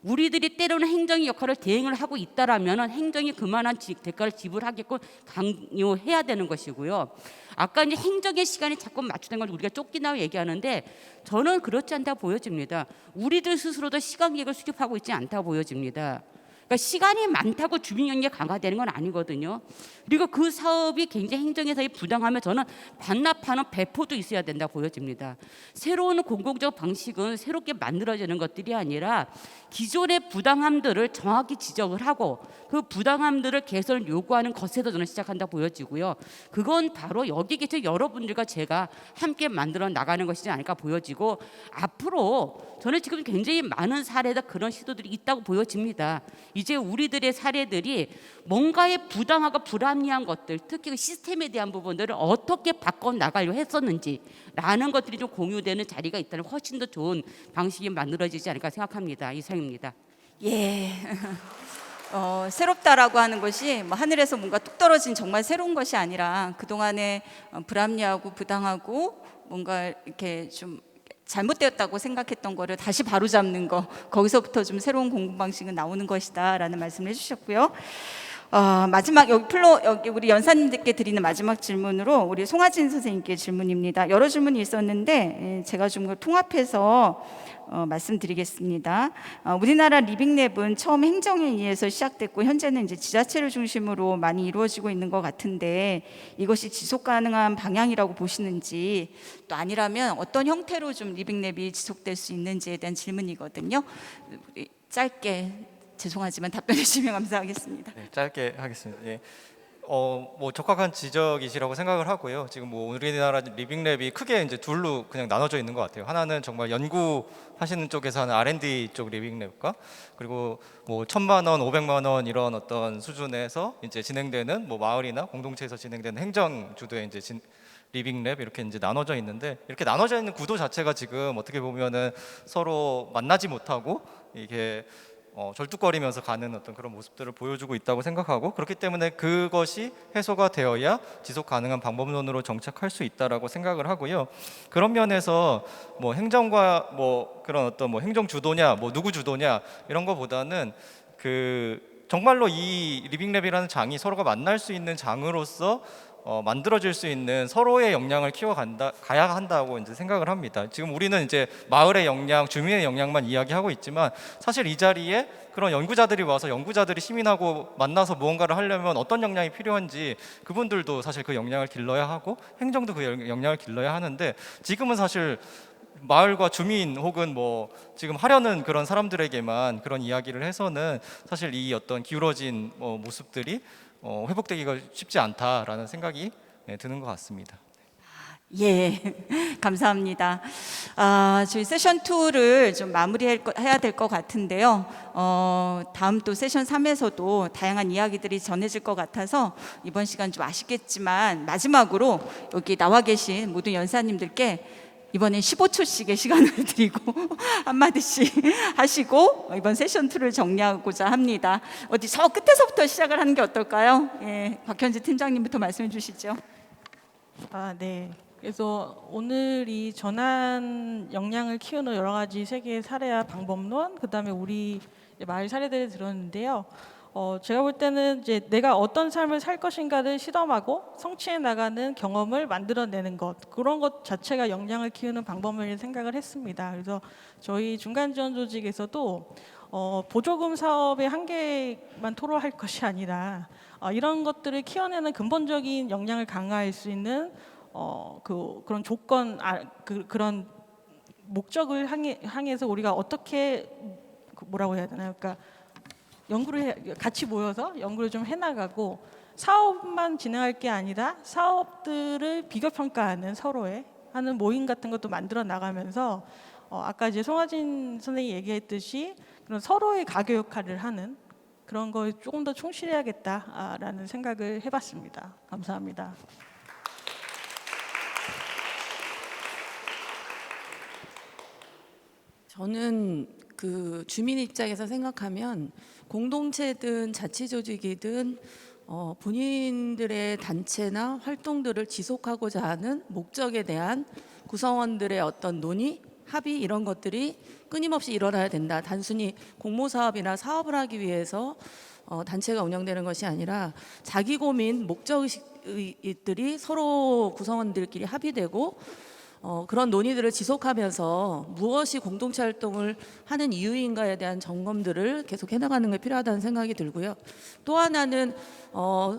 우리들이 때로는 행정의 역할을 대행을 하고 있다라면 행정이 그만한 대가를 지불하게끔 강요해야 되는 것이고요. 아까 이제 행정의 시간이 자꾸 맞추는 걸 우리가 쫓기나고 얘기하는데, 저는 그렇지 않다 보여집니다. 우리들 스스로도 시간 계획을 수립하고 있지 않다 보여집니다. 그러니까 시간이 많다고 주민 영역이 강화되는 건 아니거든요. 그리고 그 사업이 굉장히 행정에서의 부당하면 저는 반납하는 배포도 있어야 된다 보여집니다. 새로운 공공적 방식은 새롭게 만들어지는 것들이 아니라 기존의 부당함들을 정확히 지적을 하고 그 부당함들을 개선을 요구하는 것에서 저는 시작한다 보여지고요. 그건 바로 여기 계신 여러분들과 제가 함께 만들어 나가는 것이지 않을까 보여지고, 앞으로 저는 지금 굉장히 많은 사례다 그런 시도들이 있다고 보여집니다. 이제 우리들의 사례들이 뭔가의 부당하고 불합리한 것들, 특히 그 시스템에 대한 부분들을 어떻게 바꿔 나가려 했었는지라는 것들이 좀 공유되는 자리가 있다면 훨씬 더 좋은 방식이 만들어지지 않을까 생각합니다. 이상입니다. 예. 새롭다라고 하는 것이 뭐 하늘에서 뭔가 뚝 떨어진 정말 새로운 것이 아니라 그동안에 불합리하고 부당하고 뭔가 이렇게 좀 잘못되었다고 생각했던 거를 다시 바로잡는 거, 거기서부터 좀 새로운 공부 방식은 나오는 것이다라는 말씀을 해주셨고요. 마지막 여기 우리 연사님들께 드리는 마지막 질문으로 우리 송하진 선생님께 질문입니다. 여러 질문이 있었는데 제가 좀 그걸 통합해서 말씀드리겠습니다. 우리나라 리빙랩은 처음 행정에 의해서 시작됐고 현재는 이제 지자체를 중심으로 많이 이루어지고 있는 것 같은데 이것이 지속 가능한 방향이라고 보시는지, 또 아니라면 어떤 형태로 좀 리빙랩이 지속될 수 있는지에 대한 질문이거든요. 우리 짧게 죄송하지만 답변해 주시면 감사하겠습니다. 네, 짧게 하겠습니다. 예. 뭐 적확한 지적이시라고 생각을 하고요. 지금 뭐 우리나라 리빙랩이 크게 이제 둘로 그냥 나눠져 있는 것 같아요. 하나는 정말 연구하시는 쪽에서 하는 R&D 쪽 리빙랩과, 그리고 뭐 1,000만 원, 500만 원 이런 어떤 수준에서 이제 진행되는 뭐 마을이나 공동체에서 진행되는 행정 주도의 이제 리빙랩, 이렇게 이제 나눠져 있는데, 이렇게 나눠져 있는 구도 자체가 지금 어떻게 보면은 서로 만나지 못하고 이게 절뚝거리면서 가는 어떤 그런 모습들을 보여주고 있다고 생각하고, 그렇기 때문에 그것이 해소가 되어야 지속 가능한 방법론으로 정착할 수 있다라고 생각을 하고요. 그런 면에서 뭐 행정과 뭐 그런 어떤 뭐 행정 주도냐, 뭐 누구 주도냐 이런 거보다는 정말로 이 리빙랩이라는 장이 서로가 만날 수 있는 장으로서 만들어질 수 있는 서로의 역량을 가야 한다고 이제 생각을 합니다. 지금 우리는 이제 마을의 역량, 주민의 역량만 이야기하고 있지만, 사실 이 자리에 그런 연구자들이 와서 연구자들이 시민하고 만나서 무언가를 하려면 어떤 역량이 필요한지 그분들도 사실 그 역량을 길러야 하고, 행정도 그 역량을 길러야 하는데, 지금은 사실 마을과 주민 혹은 뭐 지금 하려는 그런 사람들에게만 그런 이야기를 해서는 사실 이 어떤 기울어진 모습들이 회복되기가 쉽지 않다라는 생각이 드는 것 같습니다. 예, 감사합니다. 저희 세션 2를 좀 마무리해야 될 것 같은데요. 다음 또 세션 3에서도 다양한 이야기들이 전해질 것 같아서 이번 시간 좀 아쉽겠지만, 마지막으로 여기 나와 계신 모든 연사님들께 이번엔 15초씩의 시간을 드리고 한마디씩 하시고 이번 세션 2를 정리하고자 합니다. 어디 저 끝에서부터 시작을 하는 게 어떨까요? 예, 박현지 팀장님부터 말씀해 주시죠. 네. 그래서 오늘 이 전환 역량을 키우는 여러 가지 세계의 사례와 방법론, 그다음에 우리 마을 사례들을 들었는데요. 제가 볼 때는 이제 내가 어떤 삶을 살 것인가를 실험하고 성취해 나가는 경험을 만들어내는 것, 그런 것 자체가 역량을 키우는 방법을 생각을 했습니다. 그래서 저희 중간 지원 조직에서도 보조금 사업의 한계만 토로할 것이 아니라 이런 것들을 키워내는 근본적인 역량을 강화할 수 있는 그런 조건, 그런 목적을 향해서 우리가 어떻게 뭐라고 해야 되나요? 그러니까 같이 모여서 연구를 좀 해나가고, 사업만 진행할 게 아니라 사업들을 비교평가하는 서로의 하는 모임 같은 것도 만들어 나가면서 아까 이제 송하진 선생님이 얘기했듯이 그런 서로의 가교 역할을 하는 그런 거에 조금 더 충실해야겠다라는 생각을 해봤습니다. 감사합니다. 저는 그 주민 입장에서 생각하면 공동체든 자치조직이든 본인들의 단체나 활동들을 지속하고자 하는 목적에 대한 구성원들의 어떤 논의, 합의, 이런 것들이 끊임없이 일어나야 된다. 단순히 공모사업이나 사업을 하기 위해서 단체가 운영되는 것이 아니라 자기 고민, 목적의식들이 서로 구성원들끼리 합의되고 그런 논의들을 지속하면서 무엇이 공동체 활동을 하는 이유인가에 대한 점검들을 계속 해나가는 게 필요하다는 생각이 들고요. 또 하나는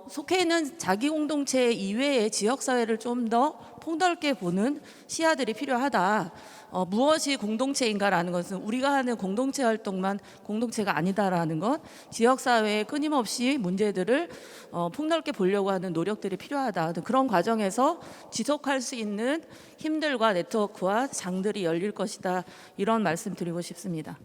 속해 있는 자기 공동체 이외의 지역사회를 좀 더 폭넓게 보는 시야들이 필요하다. 무엇이 공동체인가라는 것은 우리가 하는 공동체 활동만 공동체가 아니다라는 것, 지역사회에 끊임없이 문제들을 폭넓게 보려고 하는 노력들이 필요하다. 그런 과정에서 지속할 수 있는 힘들과 네트워크와 장들이 열릴 것이다. 이런 말씀 드리고 싶습니다.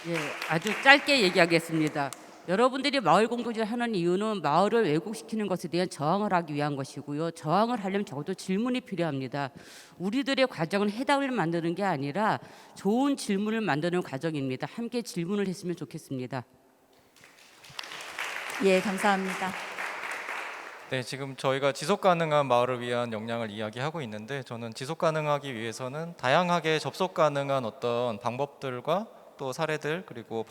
예, 아주 짧게 얘기하겠습니다. 여러분들이 마을 공동체를 하는 이유는 마을을 왜곡시키는 것에 대한 저항을 하기 위한 것이고요. 저항을 하려면 적어도 질문이 필요합니다. 우리들의 과정은 해답을 만드는 게 아니라 좋은 질문을 만드는 과정입니다. 함께 질문을 했으면 좋겠습니다. 예, 감사합니다. 네, 지금 저희가 지속 가능한 마을을 위한 역량을 이야기하고 있는데 저는 지속 가능하기 위해서는 다양하게 접속 가능한 어떤 방법들과 또 사례들 그리고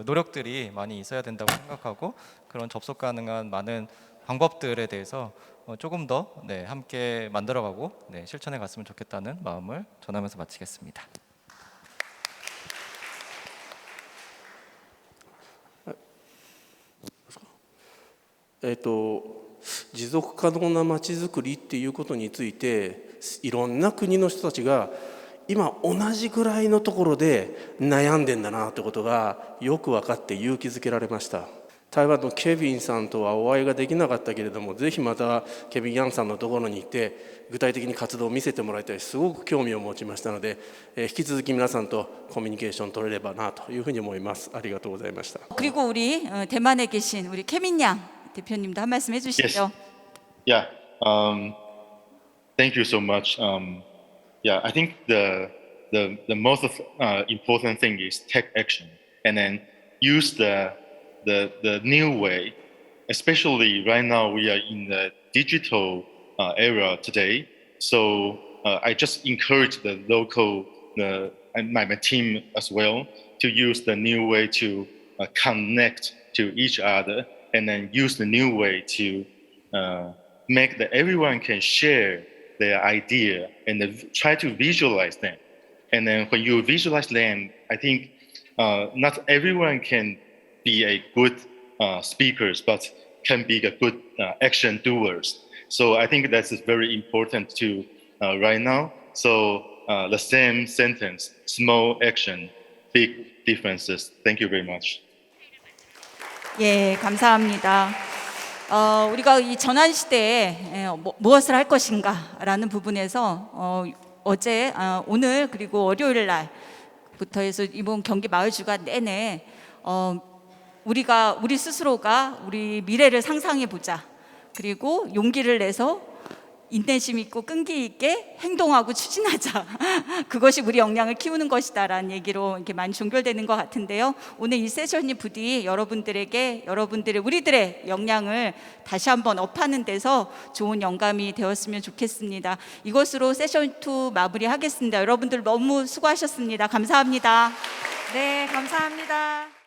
노력들이 많이 있어야 된다고 생각하고 그런 접속 가능한 많은 방법들에 대해서 조금 더 함께 만들어가고 실천해 갔으면 좋겠다는 마음을 전하면서 마치겠습니다. 持続可能なまちづくりっていうことについていろんな国の人たちが今同じぐらいのところで悩んでんだなということがよく分かって勇気づけられました。台湾のケビンさんとはお会いができなかったけれども、ぜひまたケビン・ヤンさんのところに行って具体的に活動を見せてもらいたい、すごく興味を持ちましたので、引き続き皆さんとコミュニケーション取れればなというふうに思います。ありがとうございました。 그리고 우리 대만에 계신 우리 케민 양 대표님도 한 말씀 해주시죠. Yeah. Thank you so much. Yeah, I think the most important thing is take action and then use the new way. Especially right now, we are in the digital era today. So I just encourage the local and my team as well to use the new way to connect to each other, and then use the new way to make that everyone can share their idea and then try to visualize them. And then when you visualize them, I think not everyone can be a good speakers, but can be a good action doers. So I think that's very important to right now. So the same sentence, small action, big differences. Thank you very much. 예, 감사합니다. 우리가 이 전환 시대에 무엇을 할 것인가라는 부분에서 어제, 오늘 그리고 월요일 날부터 해서 이번 경기 마을 주간 내내 우리 스스로가 우리 미래를 상상해 보자. 그리고 용기를 내서 인내심 있고 끈기 있게 행동하고 추진하자. 그것이 우리 역량을 키우는 것이다라는 얘기로 이렇게 많이 종결되는 것 같은데요. 오늘 이 세션이 부디 우리들의 역량을 다시 한번 업하는 데서 좋은 영감이 되었으면 좋겠습니다. 이것으로 세션 2 마무리하겠습니다. 여러분들 너무 수고하셨습니다. 감사합니다. 네, 감사합니다.